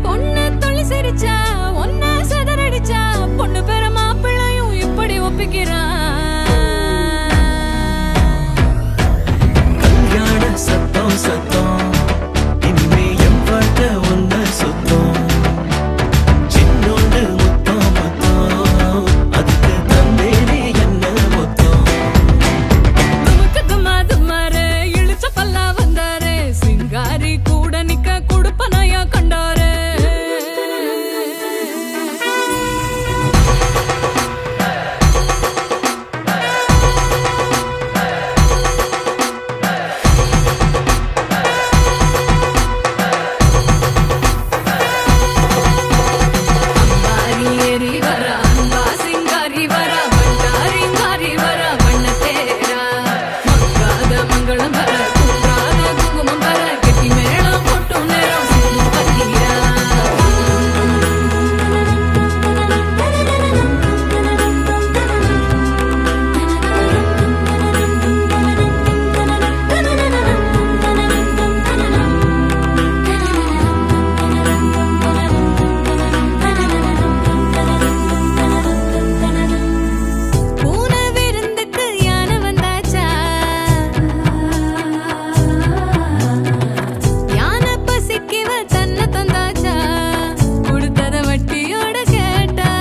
பொண்ணு தொழி சிரிச்சா ஒன்ன சதறடிச்சா பொண்ணு பேர மாப்பிள்ளையும் இப்படி ஒப்பிக்கிறான். கல்யாண சத்தம் சத்தம் இனிமே என் வாழ்க்கை ஒன்ன சுத்தம். சின்னோண்டு முத்தம் முத்தம் அதுக்கு தந்தேனே என்ன முத்தம். துமுக்கு துமா துமாரே இழுச்ச பல்லா வந்தாரே சிங்காரி கூட நிக்க குடுப்பனையா கண்டாரே அம்பாரி ஏறி வரா அன்பா சிங்காரி வரா பண்டாரிங்காரி வரா வண்ண தேரா மங்காத மங்களம் வர குன்றாத குங்குமம் வர கெட்டி மேளம் போட்டு நேரம் சிந்து பந்தீரா. பூனை விருந்துக்கு யானை வந்தாச்சா யானை பசிக்கிவ தன்னை தந்தாச்சா கொடுத்தத வட்டியோட கேட்டா.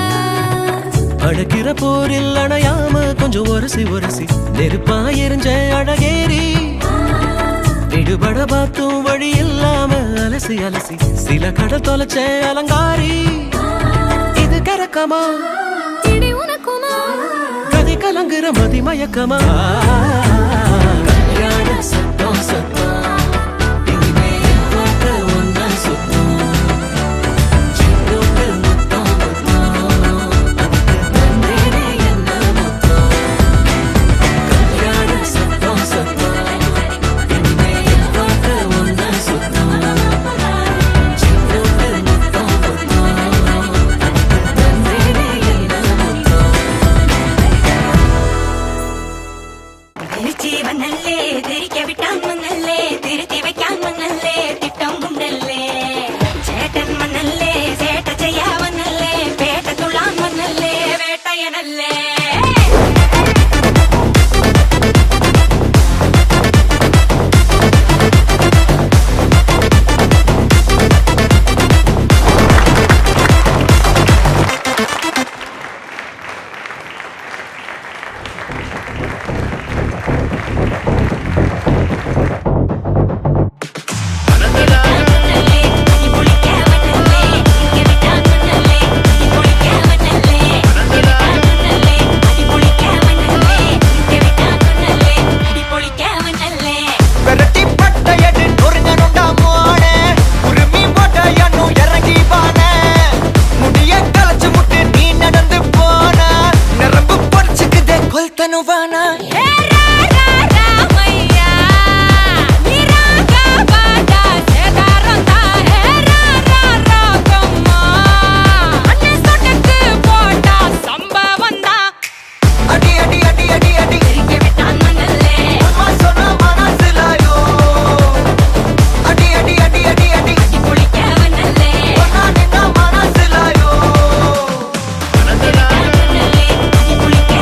அடக்கிற போரில் அணையாம கொஞ்சம் ஒரசி ஒரசி நெருப்பா எரிஞ்ச அழகேரி விடுபட பார்த்தும் வழி இல்லாம அலசி அலசி சில கடல் தொலைச்ச அலங்காரி. இது கரக்கமா இடி உனக்குமா கதி கலங்குற மதி மயக்கமா. கல்யாண சத்தம் சத்தம் இனிமே என் வாழ்க்கை ஒன்ன சுத்தம். சின்னோண்டு முத்தம் முத்தம் அதுக்கு தந்தேனே என்ன முத்தம். கல்யாண சத்தம் சத்தம் இனிமே என் வாழ்க்கை ஒன்ன சுத்தம். சின்னோண்டு முத்தம் முத்தம் அதுக்கு தந்தேனே என்ன முத்தம். திருச்சி வந்தல்லே திரிக்க விட்டான் மன்னல்லே திருத்தி வைக்கான் மன்னல்லே திட்டம் உண்டல்லே சேட்டன் மன்னல்லே சேட்ட செய்ய வந்தல்லே பேட்ட துளான் மன்னல்லே வேட்டையனல்லே. விரட்டி பட்டையடு நொறுங்கனுண்டா மோனே உருமி மொட்டையன்னு இறங்கி பானே முடிய கலைச்சு முட்டு நீ நடந்து போன நரம்பு பொறிச்சுக்குதே கொல்தனுவானா. அடி அடி அடி அடி அடி அம்மா சொன்ன மனசுலாயோ. அடி அடி அடி அடி அடி ஒன்னா நின்னா மனசுலாயோ. குளிக்க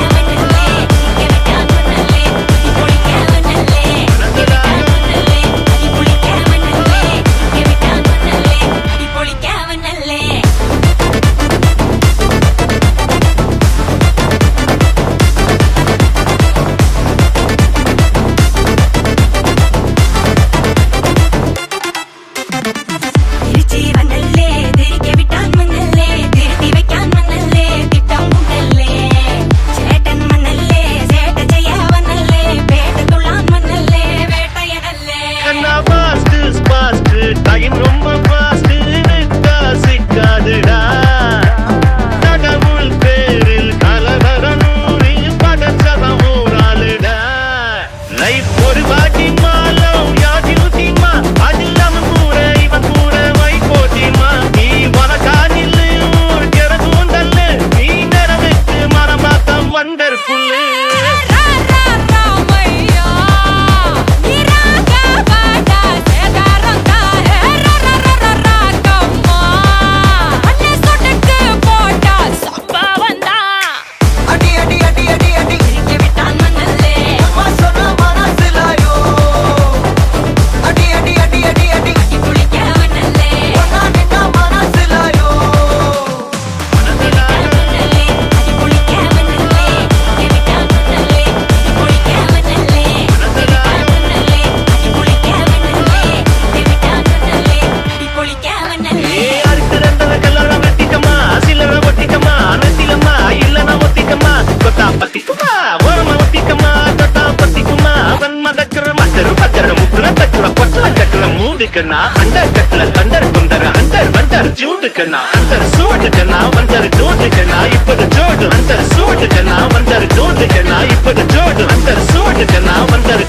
சூட்டுக்குன்னா அண்டர் கட்ல தண்டர் குந்தர் அண்டர் வண்டர் ஜூட்டுக்குன்னா அண்டர் சூட்டுக்குன்னா வந்தர் ஜூட்டுக்குன்னா இப்பது ஜோடு அண்டர் சூட்டுக்குன்னா வந்தர் ஜூட்டுக்குன்னா இப்பது ஜோடு அண்டர் சூட்டுக்குன்னா வந்தர்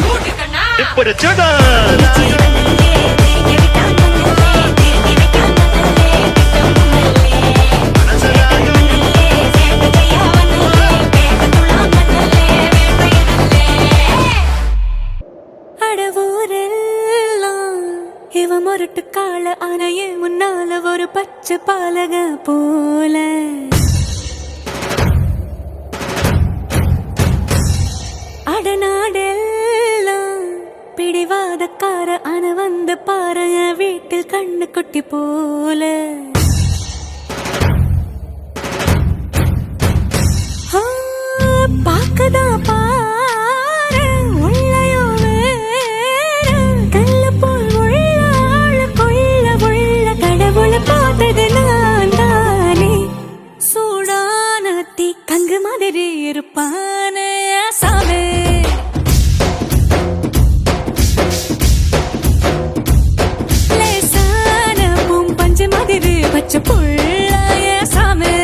இப்பது ஜோடு இவ மொரட்டு கால அணைய முன்னால ஒரு பச்சை பாலக போல அடநாடெல்லாம் பிடிவாதக்கார அன வந்து பாருங்க வீட்டில் கண்ணு குட்டி போல பாக்கதா பாரு உள்ளயோ வேற கல்ல போல் உள்ள கொள்ள உள்ள கடவுள பார்த்தது நான் தானே சூடான தீ கங்கு மாதிரி இருப்பானே சாவே லேசான பூம் பஞ்சு மாதிரி பச்சை புள்ளாய சாமே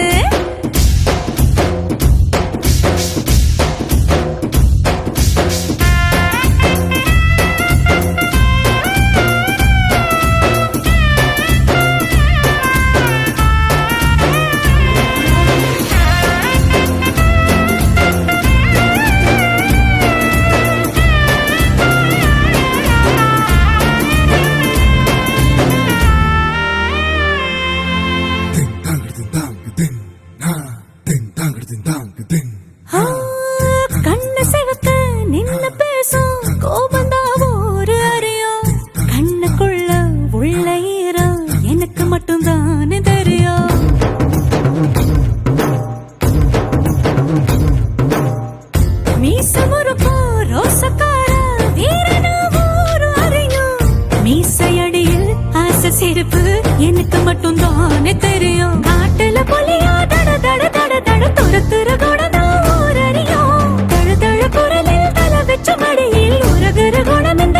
கண்ணு சிவக்க நின்னு பேசும் கோபந்தா ஒரு அறியும் கண்ணுக்குள்ள உள்ள ஈரம் எனக்கு மட்டும் தானே தெரியும் மீச முறுக்கோ ரோசக்கார வீரனா ஒரு அறியும் மீசையடியில் ஆசை சிரிப்பு எனக்கு மட்டும் தானே தெரியும் காட்டுல புலியா தட தட தட தட துரத்துற கூட குரலில் தல வச்ச மடியில் உருகிற குணம் இந்த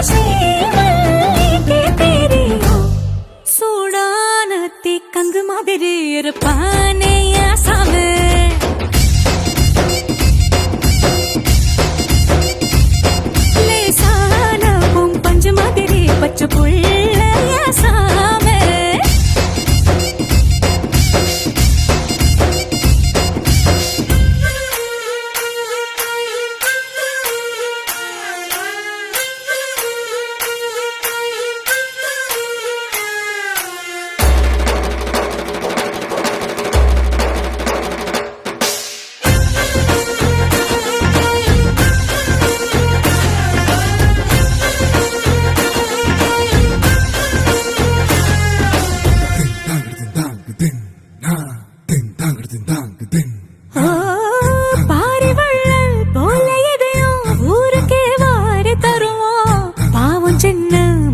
தெரியும் சூடான தீக்கங்கு மாதிரி இருப்பானே சாமி லேசான பூம் பஞ்சு மாதிரி பச்சை புள்ள சாமி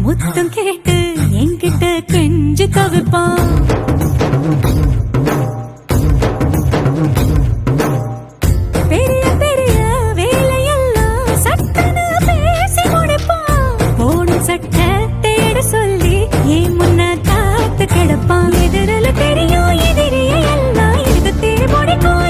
முத்தம் கேட்டு என்கிட்ட கெஞ்சு தவிப்பான் பெரிய பெரிய வேலையெல்லாம் சட்டன பேசி முடிப்பான் போடும் சட்ட தேட சொல்லி ஏன் முன்ன காத்து கிடப்பான் எதிரில தெரியும் எதிரிய எல்லாம் இது தேடி முடிக்கும்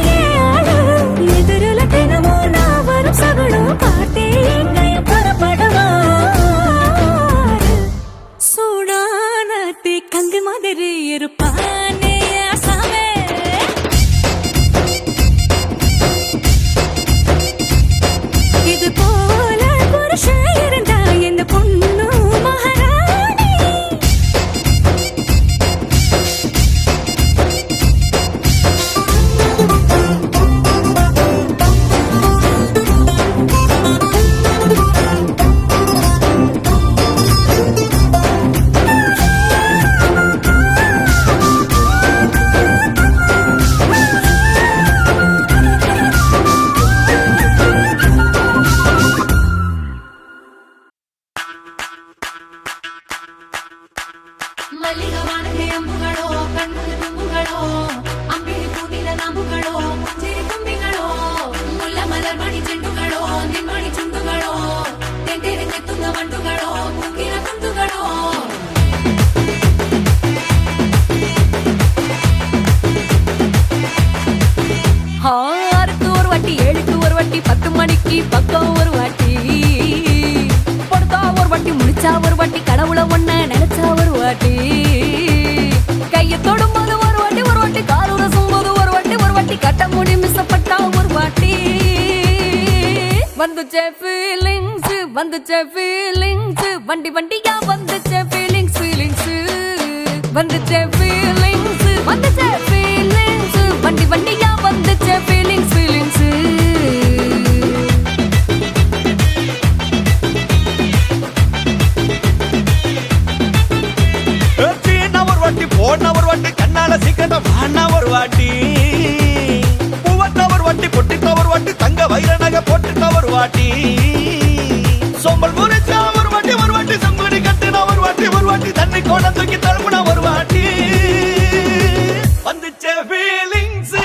ஒரு வாட்டி கடவுள ஒண்ண நினைச்சா ஒரு வாட்டி கைய தொடும்போது ஒரு வாட்டி காலூர சும்போது ஒரு வாட்டி கட்ட முடி மிசப்பட்டா ஒரு வாட்டி வந்துச்சே ஃபீலிங்ஸ் வண்டி வண்டியா வந்துச்சே ஃபீலிங்ஸ் வந்துச்சே ஃபீலிங்ஸ் வண்டி வண்டியா வந்துச்சே ஃபீலிங்ஸ் சீனா ஒரு வாட்டி போனா ஒரு வாட்டி கண்ணால சீக்கிரம் வானா ஒரு வாட்டி பூவத்தா ஒரு வாட்டி பொட்டித்தா ஒரு வாட்டி தங்க வைர நகை போட்டுட்டா ஒரு வாட்டி சோம்பல் முறிச்சா ஒரு வாட்டி சங்குடி கட்டுனா ஒரு வாட்டி தண்ணி கோணம் தூக்கி தழுப்புனா ஒரு வாட்டி வந்துச்சே ஃபீலிங்ஸ்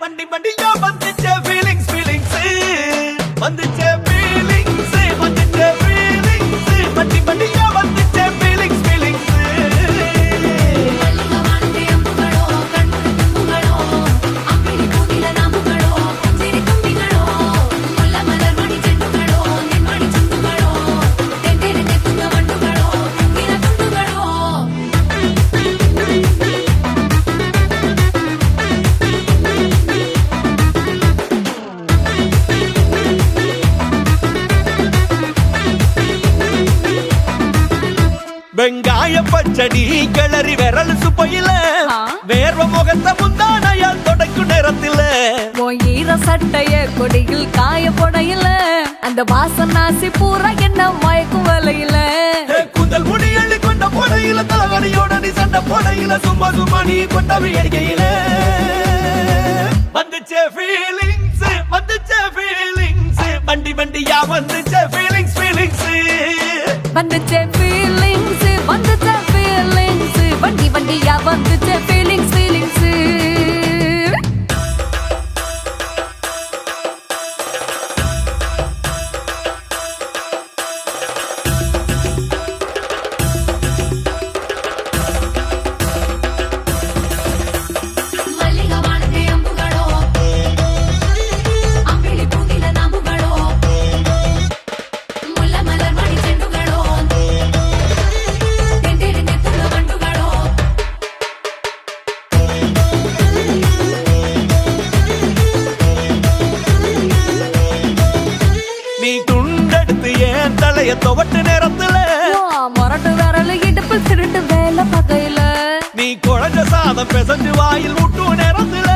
வண்டி வண்டியா வந்துச்சே ஃபீலிங்ஸ் வந்துச்சே ஃபீலிங்ஸ் வண்டி வண்டியா வந்துச்சே ஃபீலிங்ஸ் வெங்காய பச்சடி கிளறி விரல் சுப்பையில வேர்வ முகத்த முந்தானையால் தொடக்கும் நேரத்தில ஈர சட்டைய கொடியில் காய போடையில அந்த வாசனாசி பூரா என்ன மயக்கும் வலையில கூந்தல் முடி அள்ளி கொண்ட போடையில தலைவலியோட நீ சண்டை போடையில சும்மா நீ கொண்டவி அடிக்கையில வந்துச்சே ஃபீலிங்ஸ் வண்டி வண்டியா வந்துச்சே ஃபீலிங்ஸ் வந்துச்சே ஃபீலிங்ஸ் வண்டி வண்டியா வந்துச்சே ஃபீலிங்ஸ் துவட்டு நேரத்துல மொரட்டு விரல் இடுப்பில் திருட்டு வேலை பகையில நீ குழஞ்ச சாதம் பெசஞ்சு வாயில் விட்டு நேரத்துல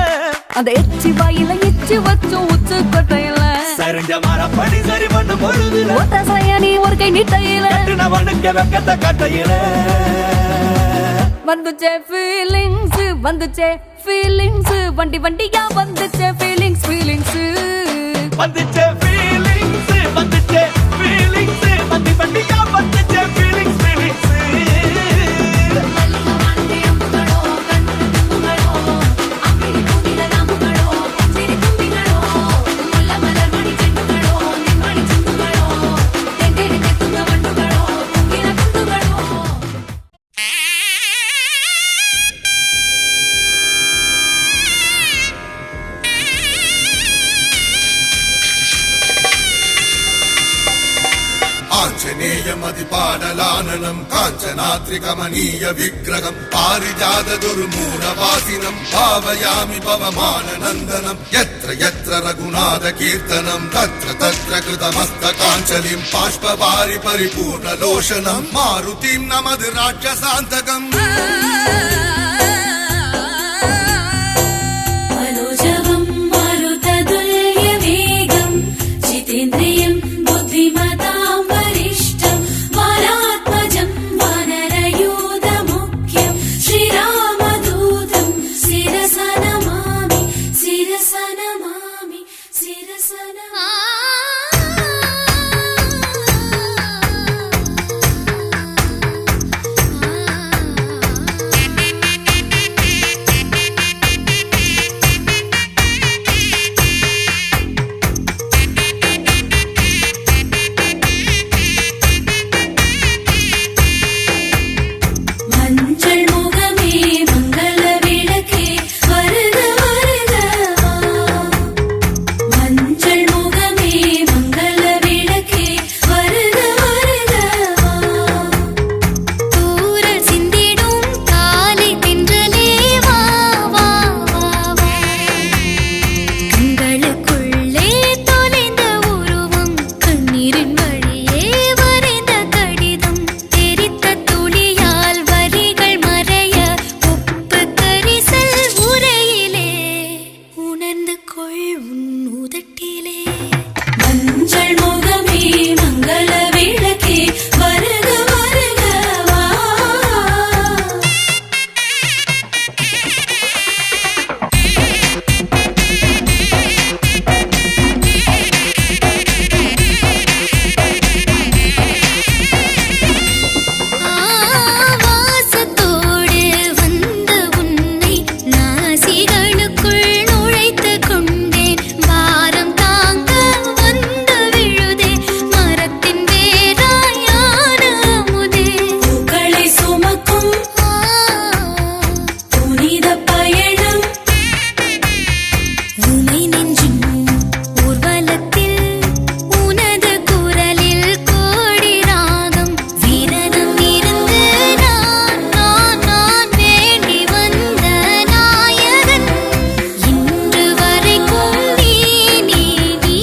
அந்த எச்சி வாயில எச்சி வச்சு உச்சு கொட்டையில சரிஞ்ச மரப்படி சரி பண்ணு பொழுதுல ஒத்த சயனி ஒரு கை நீட்டையில கட்டினவனுக்கு வெக்கத்த கட்டையில வந்துச்சே ஃபீலிங்ஸ் வண்டி வண்டியா வந்துச்சே ஃபீலிங்ஸ் வந்துச்சே ஃபீலிங்ஸ் வண்டி வண்டியா வந்துச்சே ஃபீலிங்ஸ் आञ्जनेयमतिपाडलाननं काञ्चनाद्रिकमनीय विग्रहं पारिजातदुर्मूलवासिनं भावयामि पवमाननन्दनं यत्र यत्र रघुनाथकीर्तनं तत्र तत्र कृतमस्तकाञ्जलिं बाष्पवारि परिपूर्णलोचनं मारुतिं नमद् राक्षसान्तकम् मनोजवं मारुततुल्यवेगं जितेन्द्रियं बुद्धिमतां वरिष्ठं वारात्मजं वानरयूथमुख्यं श्रीरामदूतं शिरसा नमामि शिरसा नमामि शिरसा नमामि கைகளுக்குள் நுழைத்து கொண்டேன் வாரம் தாங்க வந்து விழுதே மரத்தின் வேராயான அமுதே பூக்களை சுமக்கும் புனித பயணம் உனை நெஞ்சும் ஊர்வலத்தில் உனது குரலில் கோடி ராகம் விரதம் இருந்து நான் வேண்டி வந்த நாயகன் இன்று வரைக்கும் நீ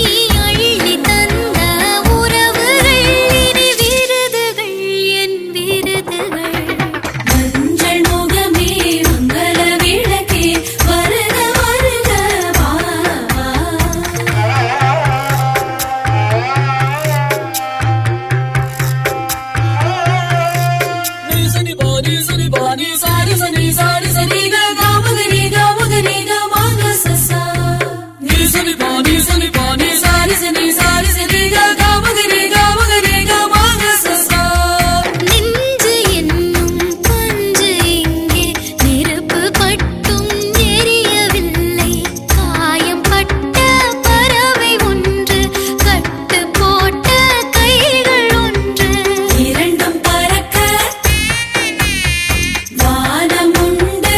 அள்ளி தந்த உறவுகள் இனி விருதுகள் என் விருதுகள் மஞ்சள் முகமே மங்கள விளக்கே வருக வருக வா Sani bani sari sani sari sani ga ga magani ga maga sasa. Sani bani sari sani sari sani ga ga magani ga maga sasa. நெஞ்சு என்னும் பஞ்சு இங்கே நெருப்பு பட்டும் எரியவில்லை காயம் பட்ட பறவை ஒன்று கட்டு போட்ட கைகள் ஒன்று இரண்டும் பறக்க வானம் உண்டு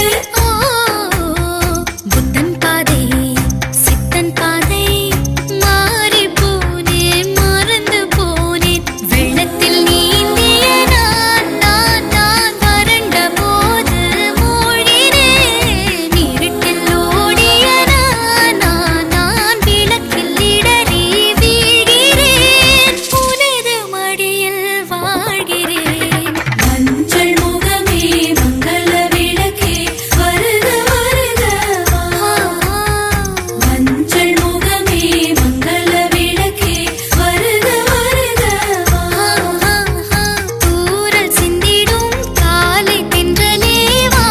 புத்தன் பாதை சித்தன் பாதை மாறி போனேன் மறந்து போனேன் வெள்ளத்தில் நீந்திய நான் வறண்ட போது மூழ்கினேன் இருட்டில் ஓடிய நான் விளக்கில் இடறி வீழ்கிறேன் உனது மடியில் வாழ்கிறேன் மஞ்சள் முகமே மங்கள விளக்கே வருக வருக வா மஞ்சள் முகமே மங்கள விளக்கே வருக வருக வா தூரல் சிந்திடும் காலை தென்றலே வா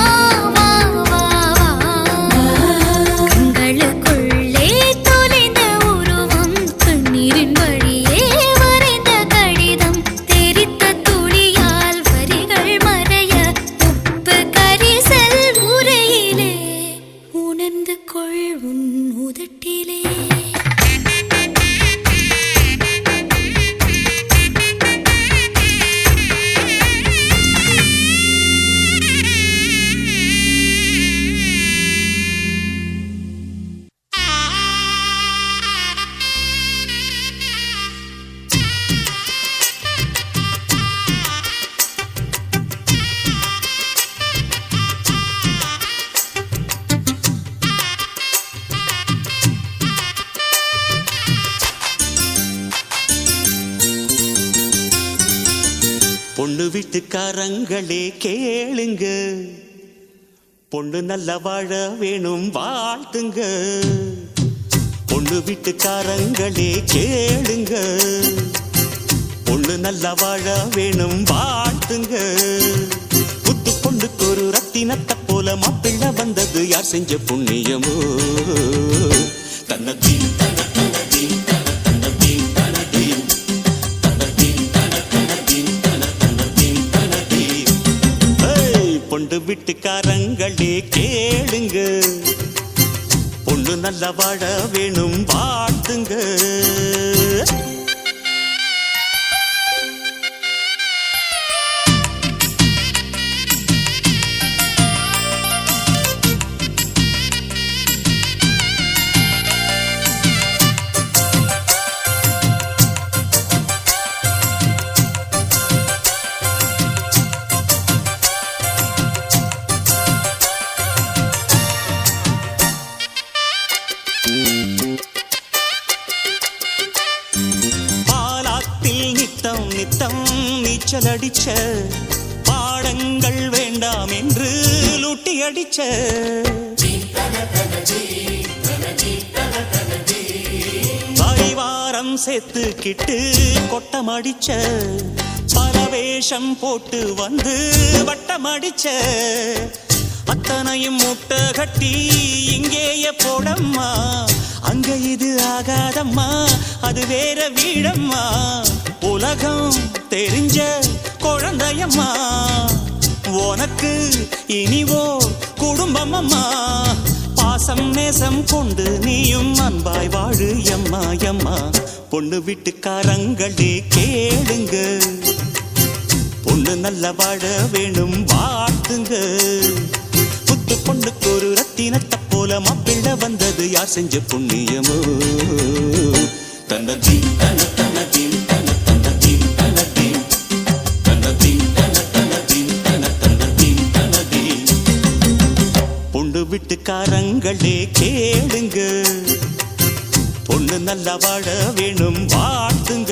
கண்களுக்குள்ளே தொலைந்த உருவம் கண்ணீரின் வழியே வரைந்த கடிதம் தெரித்த துளியால் வரிகள் மறைய உப்பு கரிசல் உரையிலே உணர்ந்து கொள் உன் உதட்டிலே பொண்ணு வீட்டுக்காரங்களே கேளுங்க பொண்ணு நல்ல வாழ வேணும் வாழ்த்துங்க பொண்ணு வீட்டுக்காரங்களே கேளுங்க பொண்ணு நல்ல வாழ வேணும் வாழ்த்துங்க புத்து பொண்ணுக்கு ஒரு ரத்தினத்தை போல மாப்பிள்ளை வந்தது யார் செஞ்ச புண்ணியமோ தன்னதீன் பொண்டு வீட்டுக்காரங்களே கேளுங்க பொண்ணு நல்ல வாழ வேணும் வாழ்த்துங்க நித்தம் நீச்சல் அடிச்ச பாடங்கள் வேண்டாம் என்று லூட்டி அடிச்ச வாரம் சேர்த்துக்கிட்டு கொட்டம் அடிச்ச பல வேஷம் போட்டு வந்து வட்டம் அடிச்ச அத்தனையும் முட்டை கட்டி இங்கேயே போடம்மா அங்க இது ஆகாதம்மா அது வேற வீடம்மா உலகம் தெரிஞ்ச குழந்தையம்மா உனக்கு இனிவோ குடும்பம் அம்மா பாசம் நேசம் கொண்டு நீயும் அன்பாய் வாழு எம்மா எம்மா. பொண்ணு வீட்டுக்காரங்களே கேளுங்க, பொண்ணு நல்ல வாழ வேணும் வாழ்த்துங்க. புத்து பொண்ணுக்கு ஒரு ரத்தினத்தை போல மாப்பிள்ளை வந்தது யார் செஞ்ச புண்ணியமோ. தன்னதீம் தன தன்னதீம் தன தன்னதீம் தனதீம் தன்னதீம் தன தன்னதீம் தன தன்னதீம் தனதீம். பொண்ணு வீட்டுக்காரங்களே கேளுங்க, பொண்ணு நல்லா வாழ வேணும் வாழ்த்துங்க.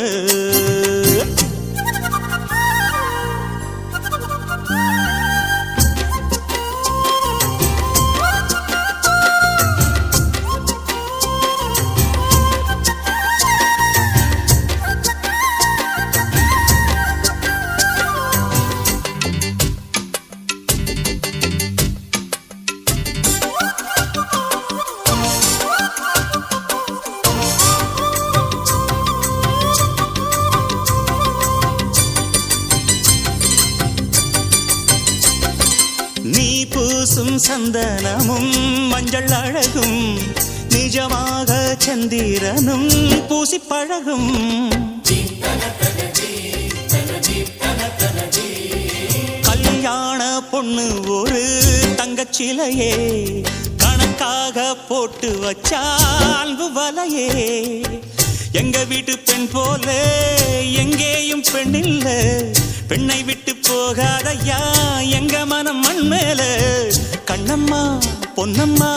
நீ பூசும் சந்தனமும் மஞ்சள் அழகும் நிஜமாக சந்திரனும் பூசி பழகும். கல்யாண பொண்ணு ஒரு தங்கச்சிலையே கணக்காக போட்டு வச்சா அன்பு வலையே. எங்க வீட்டு பெண் போல எங்கேயும் பெண் இல்ல, பெண்ணை விட்டு போகாதையா எங்க மனம் மண் மேல. கண்ணம்மா பொன்னம்மா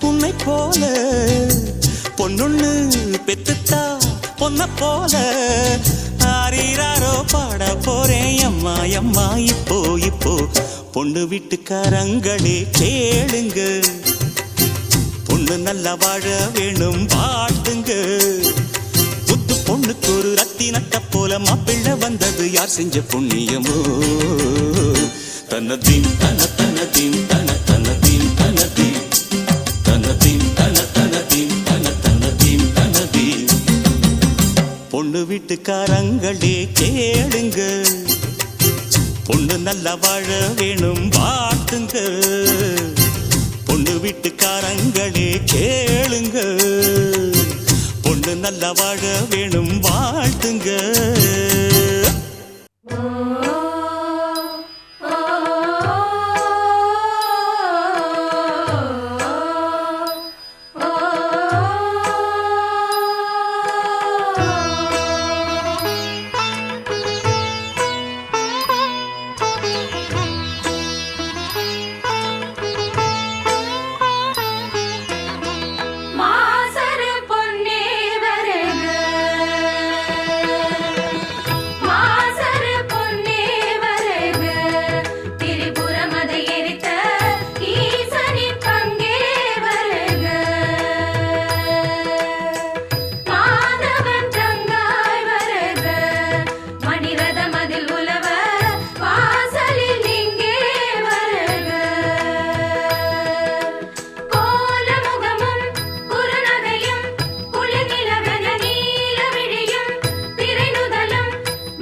உன்னை போல பொன்னொன்னு பெத்துத்தா பொன்ன போல. ஆரீராரோ பாட போறேன் அம்மா அம்மா இப்போ இப்போ. பொண்ணு வீட்டுக்காரங்களே கேளுங்க, பொண்ணு நல்லா வாழ வேணும் வாழ்த்துங்க. புத்து பொண்ணுக்கு ஒரு ரத்தினத்தை போல மாப்பிள்ளை வந்தது யார் செஞ்ச புண்ணியமோ. தன்னதீம் தன தன்னதீம் தன தன்னதீம் தனதீம் தன்னதீம் தன தன்னதீம் தன தன்னதீம் தனதீம். பொண்ணு வீட்டுக்காரங்களே கேளுங்க, பொண்ணு நல்லா வாழ வேணும் வாழ்த்துங்க. பொண்ணு வீட்டுக்காரங்களே கேளுங்க, பொண்ணு நல்லா வாழ வேணும் வாழ்த்துங்க. மாசரு பொன்னே வருக, மாசரு பொன்னே வருக. திரிபுரமதை எரித்த ஈசனின் பங்கே வருக. மாதவன் தங்காய் வருக, மணிரதமதில் உலவ வாசலில் இங்கே வருக. கோலமுகமும் குறுநகையும் குளிர்நிலவென நீலவிழியும் திரைநுதலும்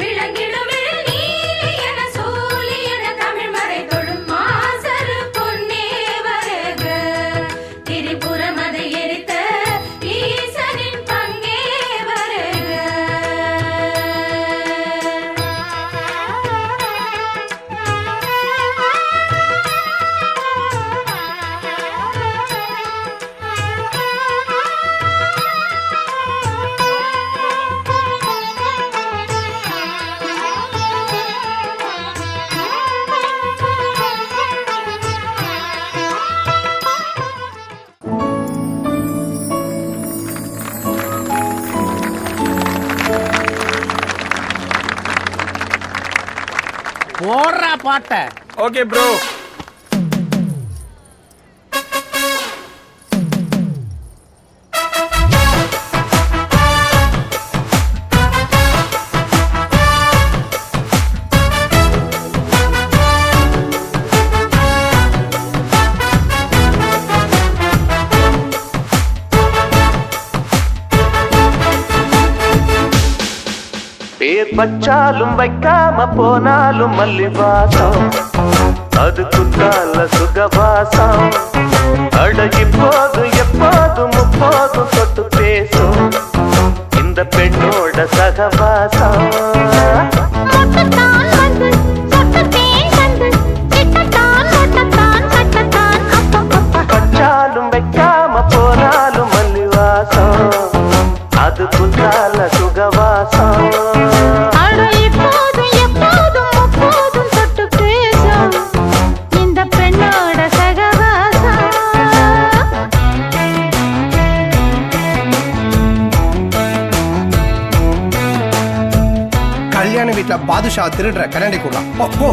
விளங்கிடும் நீலி என சூலி என தமிழ் மறை தொழும் மாசரு பொன்னே வருக. திரிபுரமதை எரித்த ஈசனின் பங்கே போடுறா பாட்ட. Okay bro. பேர் பச்சாலும் வைக்காம போனாலும் மல்லிவாசம், அது குத்தால சுகவாசம். அடகி போது போனாலும் மல்லி வாசம் அது புத்தால சுகவாசம் அட இப்போதும் எப்போதும் அப்போதும் தொட்டு பேசும் இந்த பெண்ணோட சகவாசம். கல்யாண வீட்டுல பாதுஷா திருடுற கண்ணாடி கூட போ.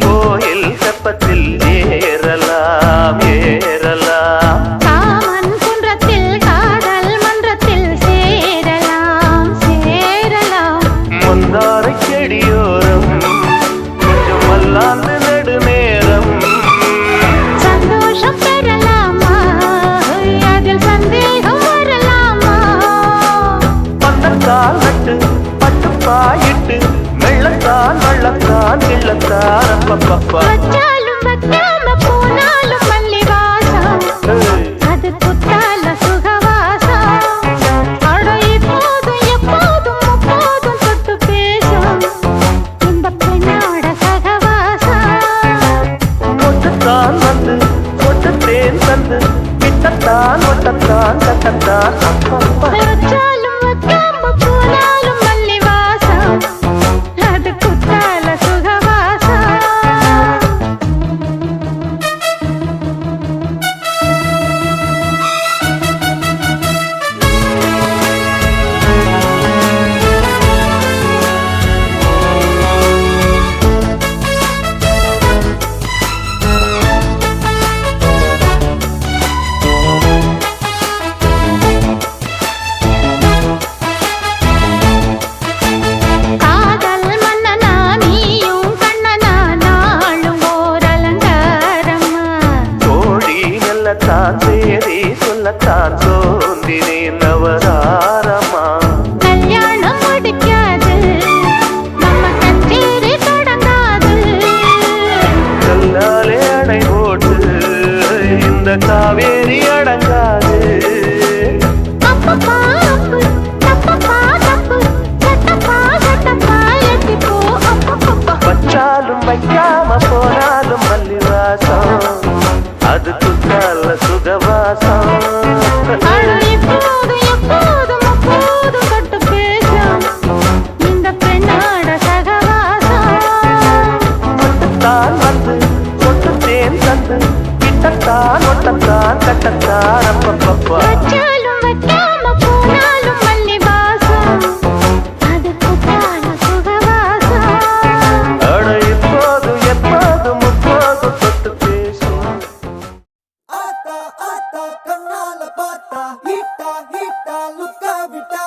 கோயில் செப்பத்தில் ஏறலாம் ஏறலாம் காமன் குன்றத்தில் காதல் மன்றத்தில் சேரலாம் சேரலாம் மந்தாரை செடியோரம் கொஞ்சம் மல்லாந்து நெடுநேரம் சந்தோஷம் பெறலாமா அதில் சந்தேகம் வரலாமா பந்தக்கால் நட்டு பட்டு பாயிட்டு வெள்ளத்தான் வள்ளத்தான் கிள்ளத்தான் அப்பப்பப்பா வச்சாலும் வைக்காம போனாலும் மல்லி வாசம் அது புத்தால சுகவாசம். அட இப்போதும் எப்போதும் அப்போதும் தொட்டு பேசும் இந்த பெண்ணோட சகவாசம். மொட்டத்தான் வந்து மொட்டத்தேன் தந்து கிட்டத்தான் ஒட்டத்தான் கட்டத்தான் அப்பப்பா வச்சாலும் வைக்காம போனாலும் மல்லி வாசம் அது புத்தால சுகவாசம். காதல் மன்னனா நீயும் கண்ணனா நாளும் ஓர் அலங்காரமா கோழி நல்லத்தான் சேரி சொல்லத்தான் சோந்தினே நவதாரமா கல்யாணம் முடிக்காது நம்ம கச்சேரி தொடங்காது கல்லாலே அணை போட்டு இந்த காவேரி அடங்காது அப்பப்பா அப்பு தப்பப்பா தப்பு சட்டப்பா சட்டப்பா எட்டிப்போ அப்பப்பப்பா வச்சாலும் வைக்காம போனாலும் மல்லி வாசம் அது குத்தால சுகவாசம் அட இப்போதும் எப்போதும் அப்போதும் தொட்டு பேசும் இந்த பெண்ணோட சகவாசம். தான் வந்து சொட்டு தேன் தந்து கிட்டத்தான் ஒட்டத்தான் கட்டத்தான் அப்பப்பப்பா வச்சாலும் வைக்காம போனாலும் மல்லி வாசம் அது புத்தால சுகவாசம். அட இப்போது எப்போது முப்போது தொட்டு பேசும் ஆத்தா ஆத்தா கண்ணால பார்த்தா ஹீட்டா ஹீட்டா லுக்கா விட்டா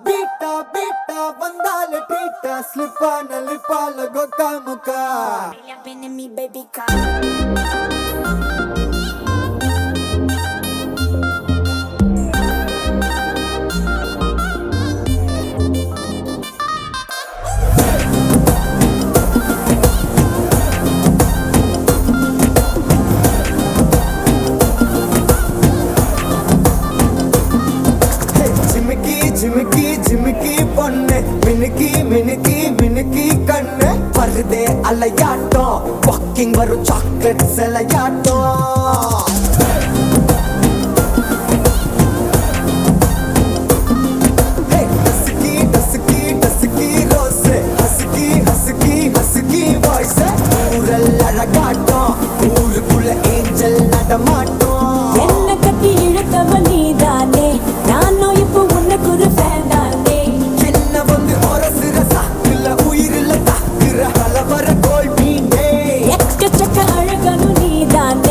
பீட்டா பீட்டா வந்தால டீட்டா ஸ்லிப்பான லிப்பால கொக்கா முக்கா. ஜிமிக்கி ஜிமிக்கி ஜிமிக்கி பொண்ணு மினுக்கி மினுக்கி மினுக்கி கண்ணு வருதே அலையாட்டம் வாக்கிங் வரும் சாக்லேட் சிலையாட்டம். Dusky dusky dusky rose husky husky husky voice ஊரல் அழகாட்டம் ஊருக்குள்ள ஏஞ்சல் நடமாட்டம். என்ன கட்டி இழுத்தவ நீதானே நானும் இப்போ உனக்கு ஒரு ஃபேன் தானே என்ன வந்து ஒரசுற சாக்குல உயிரில தாக்குற கலவர கோல் மீனே எக்கச்சக்க அழகனு நீதானே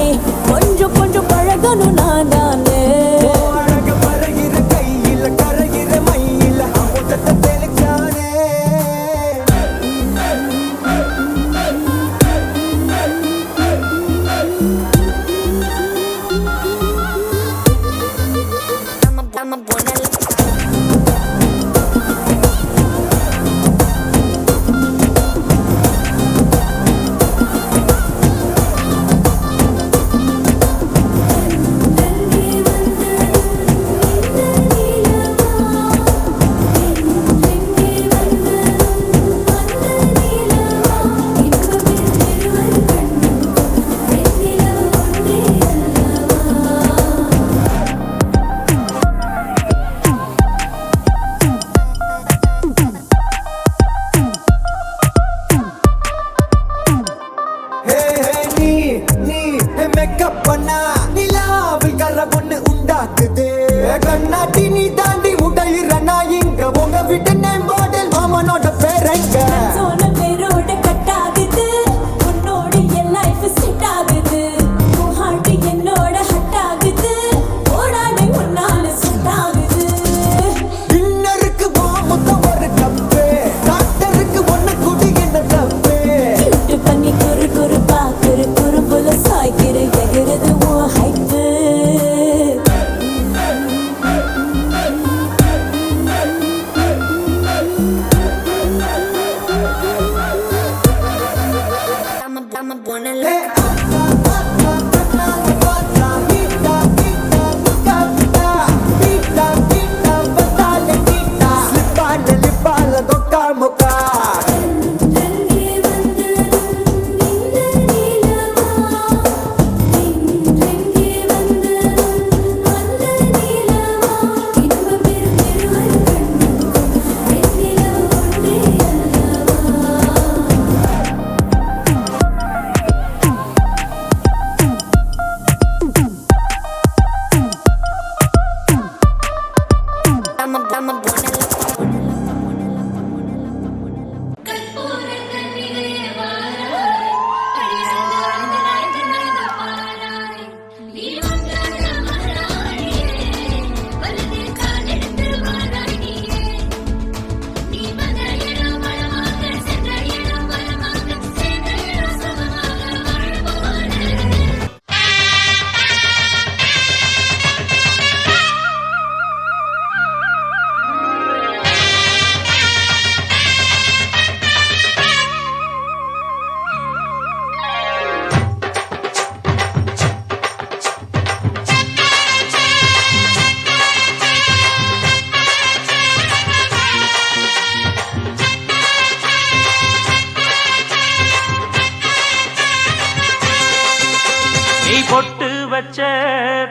வச்ச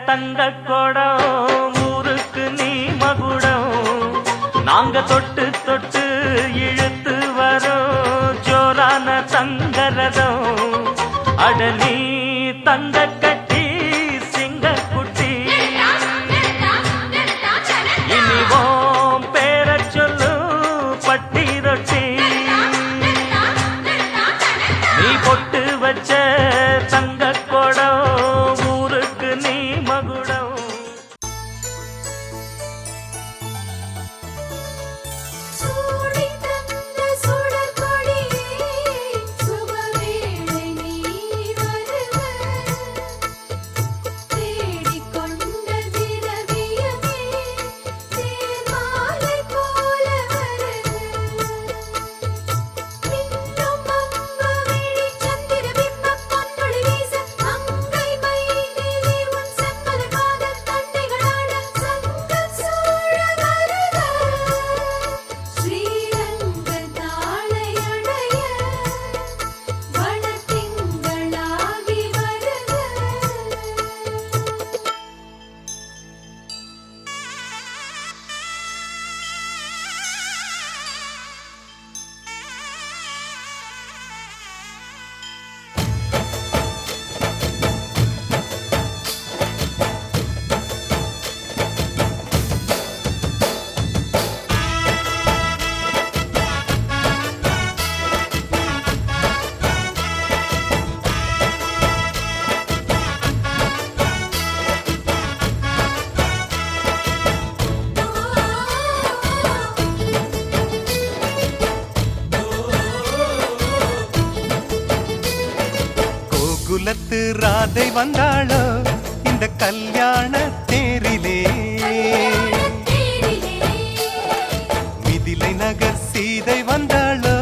தங்க குடம் ஊருக்கு நீ மகுடம் நாங்க தொட்டு தொட்டு இழுத்து வரோம் ஜோரான தங்கரதம் அட நீ தங்க கட்டி சிங்க குட்டி இனிவோம் பேர சொல்லு பட்டி ரொட்டி நீ பொட்டு வச்ச தங்க குடம் ஊருக்கு நீ மகுடம் சூடி தந்த சுடர் கொடியே சுபவேளை நீ வருக தேடிக்கொண்ட திரவியமே தேர்மாலை போல வருக மின்னும் அம்பு விழி சந்திர பிம்பம் பொன்னொளி வீச மங்கை மைதிலி உன் செம்மல காதல் தண்டைகளாட சங்கம் சூழ வருக ஸ்ரீரங்க தாளையடைய வனத்திங்களாகி வருக கோகுலத்து ராதை வந்தாளோ இந்த கல்யாண தேரிலே மிதிலை நகர் சீதை வந்தாளோ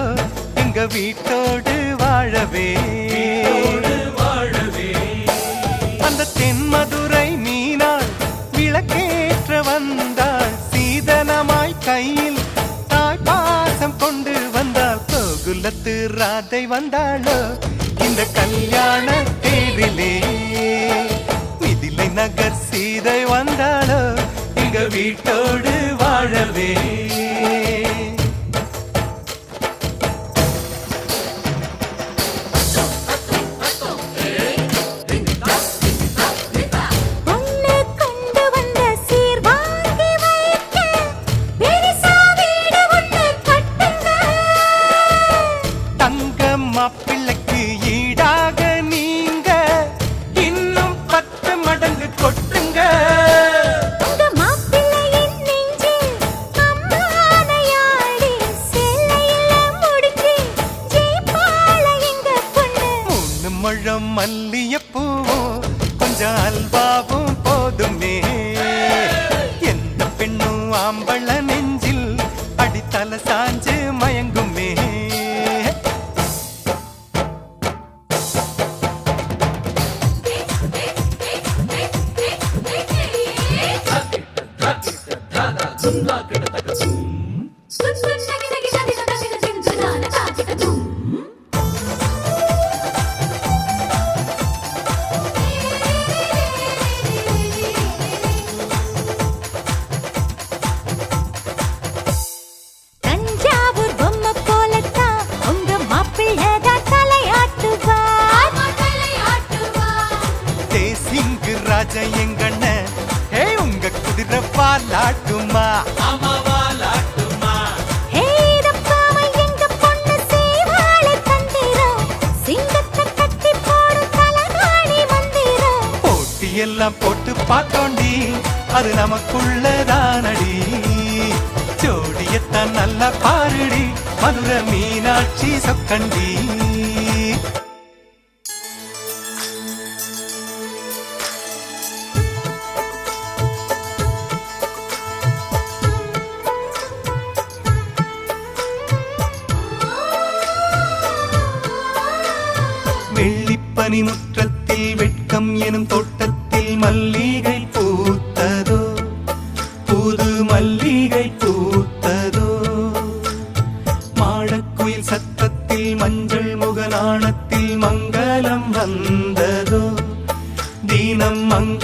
எங்க வீட்டோடு வாழவே அந்த தென்மதுரை மீனாள் விளக்கேற்ற வந்தாள் சீதனமாய் கையில் தாய் பாசம் கொண்டு வந்தாள் கோகுலத்து ராதை வந்தாளோ இந்த கல்யாண தேரிலே மிதிலை நகர் சீதை வந்தாளோ எங்க வீட்டோடு வாழவே பொண்ணு கொண்டு வந்த சீர் வாங்கி வைக்க பெரிசா வீடு ஒண்ணு கட்டுங்க தங்க மாப்பிள்ளைக்கு ஈடாக நீங்க இன்னும் 10 மடங்கு கொட்டுங்க உங்க மாப்பிள்ளையின் நெஞ்சில் அம்மானையாடி சேலையில முடிச்சு ஜெயிப்பாள எங்க பொண்ணு 3 முழம் மல்லியப்பூவும் கொஞ்சம் அல்வாவும் போதுமே எந்த பெண்ணும் ஆம்பள நெஞ்சில் அடித்தல சாஞ்சு மயங்குமே தஞ்சாவூர் பொம்மை போலத்தான் உங்க மாப்பிள்ளைதான் தலையாட்டுவார் தேசிங்கு ராஜா எங்கண்ண ஹே உங்க குதிரை பாலாட்டுமா ஹே ரப்பாவை எங்க பொண்ணு சேவாள தந்திரம் சிங்கத்தை கட்டி போடும் தலகாணி மந்திரம் போட்டியெல்லாம் போட்டு பார்த்தோண்டி அது நமக்குள்ளதானடி ஜோடியத்தான் நல்லா பாருடி மதுரை மீனாட்சி சொக்கண்டி வெள்ளிப்பனிமுற்றத்தில் வெட்கம் எனும் தோட்டத்தில் மல்லிகை பூத்ததோ புது மல்லிகை பூத்ததோ மாடக்குயில் சத்தத்தில் மஞ்சள் முகநாணத்தில் மங்களம் வந்ததோ தீனம் மங்கள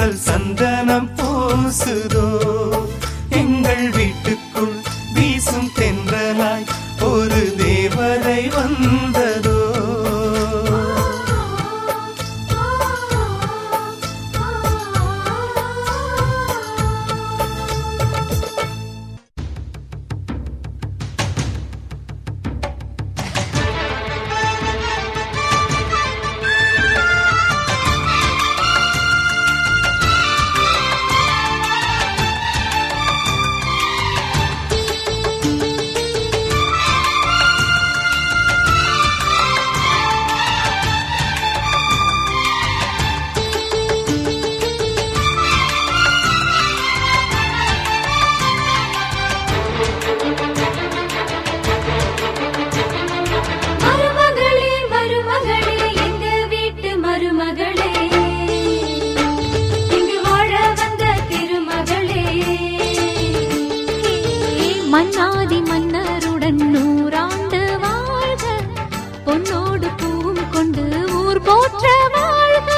வாசல் சந்தனம் பூசுதோ எங்கள் வீட்டுக்குள் வீசும் தென்றலாய் ஒரு தேவதை வந்ததோ மருமகளே மருமகளே எங்க வீட்டு மருமகளே இங்கு வாழ வந்த திருமகளே மன்னாதி மன்னருடன் 100 ஆண்டு வாழ்க பொன்னோடு பூவும் கொண்டு ஊர் போற்ற வாழ்க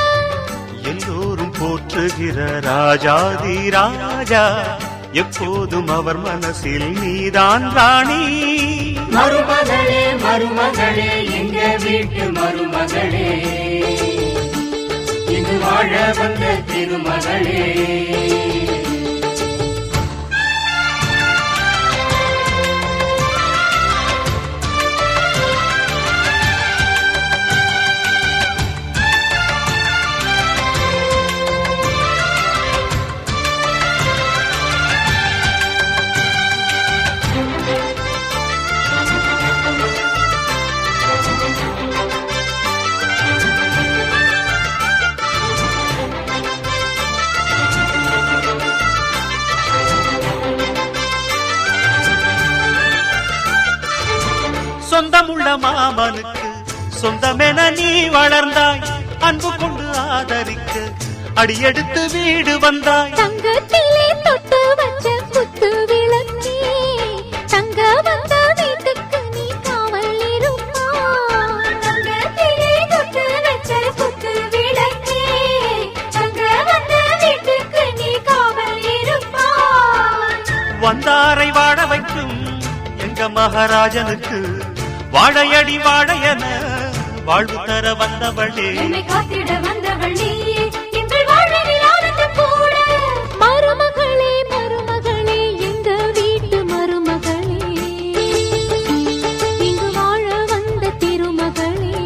எல்லோரும் போற்றுகிற ராஜாதி ராஜா எப்போதும் அவர் மனசில் நீதான் ராணி மருமகளே மருமகளே எங்க வீட்டு மருமகளே இங்கு வாழ வந்த திருமகளே சொந்தமுள்ள மாமனுக்கு சொந்தமென நீ வளர்ந்தாய் அன்பு கொண்டு ஆதரிக்க அடியெடுத்து வீடு வந்தாய் தங்கத்திலே தொட்டு வச்ச குத்து விளக்கே தங்க வந்த வீட்டுக்கு நீ காவல் இருப்பாய் தங்கத்திலே தொட்டு வச்ச குத்து விளக்கே தங்க வந்த வீட்டுக்கு நீ காவல் இருப்பாய் வந்தாரை வாழ வைக்கும் எங்க மகாராஜனுக்கு வாழையடி வாழையன வாழ்வு தர வந்தவளே என்னை காத்திட வந்தவள் நீயே எங்கள் வாழ்வில் ஆனந்தம் கூட மருமகளே மருமகளே எங்க வீட்டு மருமகளே இங்கு வாழ வந்த திருமகளே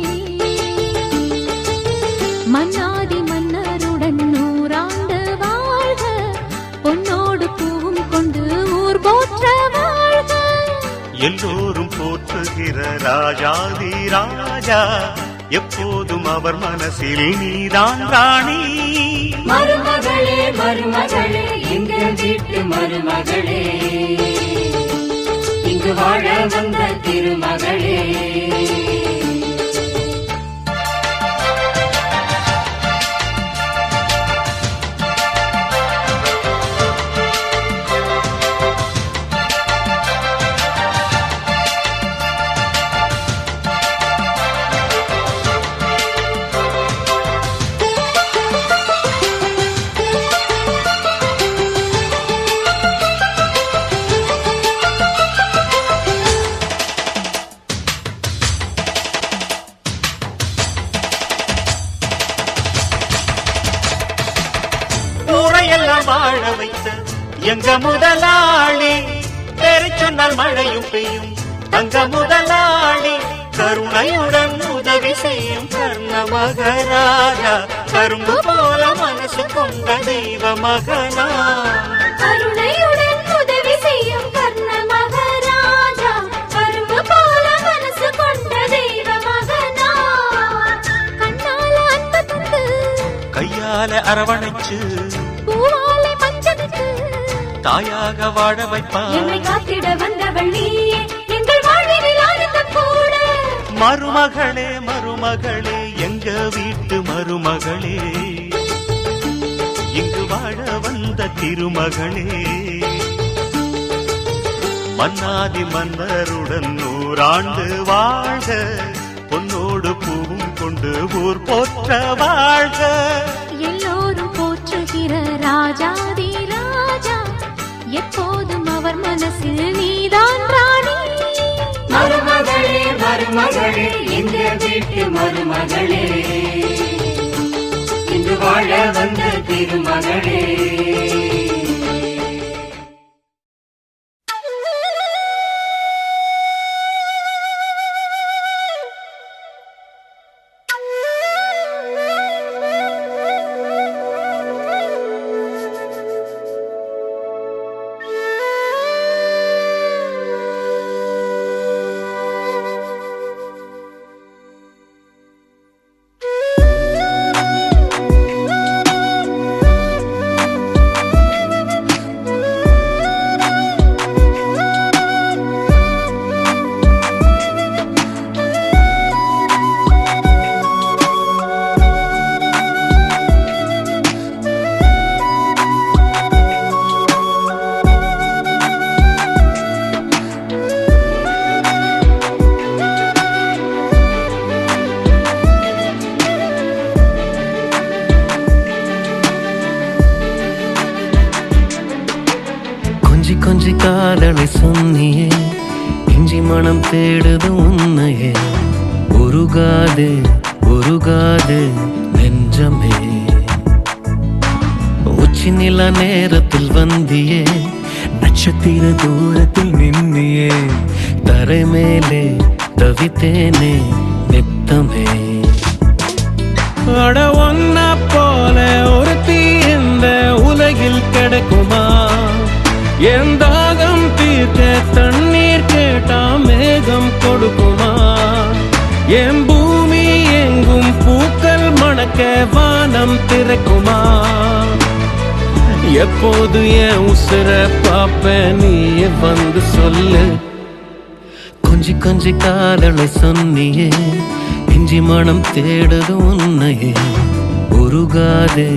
மன்னாதி மன்னருடன் 100 ஆண்டு வாழ்க பொன்னோடு பூவும் கொண்டு ஊர் போற்ற வாழ்க எல்லோரும் போற்றுகிற ராஜாதி ராஜா எப்போதும் அவர் மனசில் நீதான் ராணி மருமகளே மருமகளே எங்க வீட்டு மருமகளே இங்கு வாழ வந்த திருமகளே ஊரையெல்லாம் வாழ வைத்த எங்க முதலாளி பேரை சொன்னால் மழையும் பெய்யும் தங்க முதலாளி கருணையுடன் உதவி செய்யும் கர்ண மகராஜா கரும்பு போல மனசு கொண்ட தெய்வ மகனா கருணையுடன் உதவி செய்யும் கர்ண மகராஜா கரும்பு போல மனசு கொண்ட தெய்வ மகனா கண்ணால அன்பு தந்து கையால அரவணைச்சு பூவாலை மஞ்சனுக்கு தாயாக வாழ வைப்பார் என்னை காத்திட வந்தவள் நீயே எங்கள் வாழ்வில் ஆனந்தம் கூட மருமகளே மருமகளே எங்க வீட்டு மருமகளே இங்கு வாழ வந்த திருமகளே மன்னாதி மன்னருடன் 100 ஆண்டு வாழ்க பொன்னோடு பூவும் கொண்டு ஊர் போற்ற வாழ்க எல்லோரும் போற்றுகிற ராஜாதி ராஜா எப்போதும் அவர் மனசில் நீதான் ராணி. மருமகளே மருமகளே இந்த வீட்டு மருமகளே இன்று வாழ வந்த திருமகளே. கொஞ்சி காதலை சொன்னியே இஞ்சி மனம் தேடுது உன்னையே உருகாது உருகாது நெஞ்சமே உச்சி நில நேரத்தில் வந்தியே நட்சத்திர தூரத்தில் நின்னியே தரை மேலே தவித்தேனே நித்தமே அட ஒன்ன போல ஒரு தீ இந்த உலகில் கிடைக்குமா என் தாகம் தீர்க்க தண்ணீர் கேட்டா மேகம் கொடுக்குமா என் பூமி எங்கும் பூக்கள் மணக்க வானம் திறக்குமா எப்போது என் உசுர பாப்ப நீ வந்து சொல்லு கொஞ்சி கொஞ்சி காதலை சொன்னியே இஞ்சி மனம் தேடுது உன்னையே உருகாது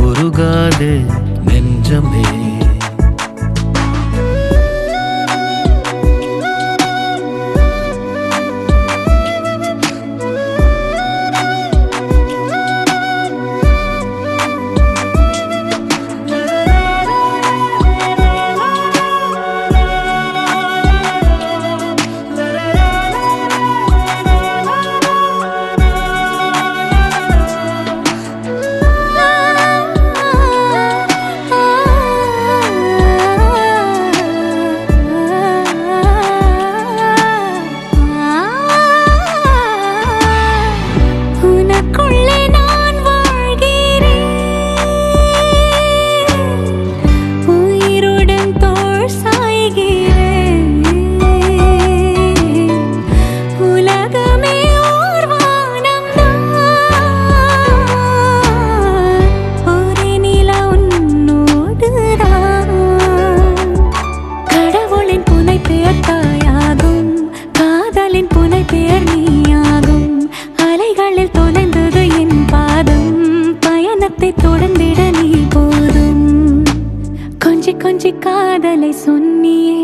உருகாது நெஞ்சமே கொஞ்சி காதலை சொன்னியே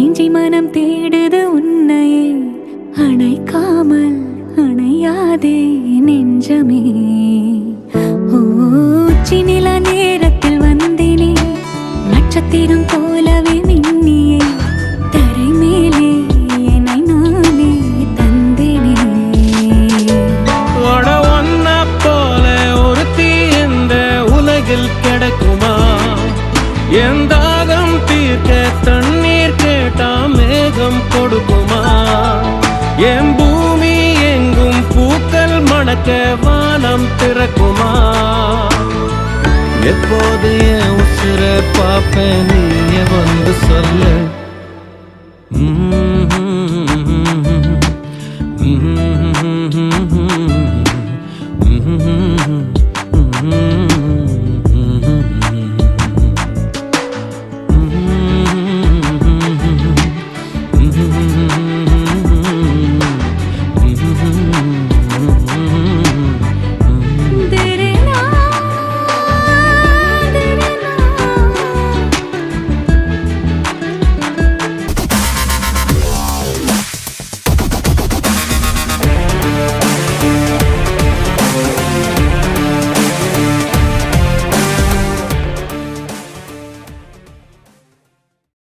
இஞ்சி மனம் தேடுது உன்னையே அணைக்காமல் அணையாதே நெஞ்சமே உச்சி நில நேரத்தில் வந்தினே நட்சத்திரம் போலவே மின்னியே தரை மேலே என்னை நானே தந்தினே ஒன்ன போல ஒரு தீ இந்த உலகில் கிடைக்குமா என் தாகம் தீர்க்க தண்ணீர் கேட்டா மேகம் கொடுக்குமா என் பூமி எங்கும் பூக்கள் மணக்க வானம் திறக்குமா எப்போது என் உசுர பாப்ப நீ வந்து சொல்ல Mm-hmm.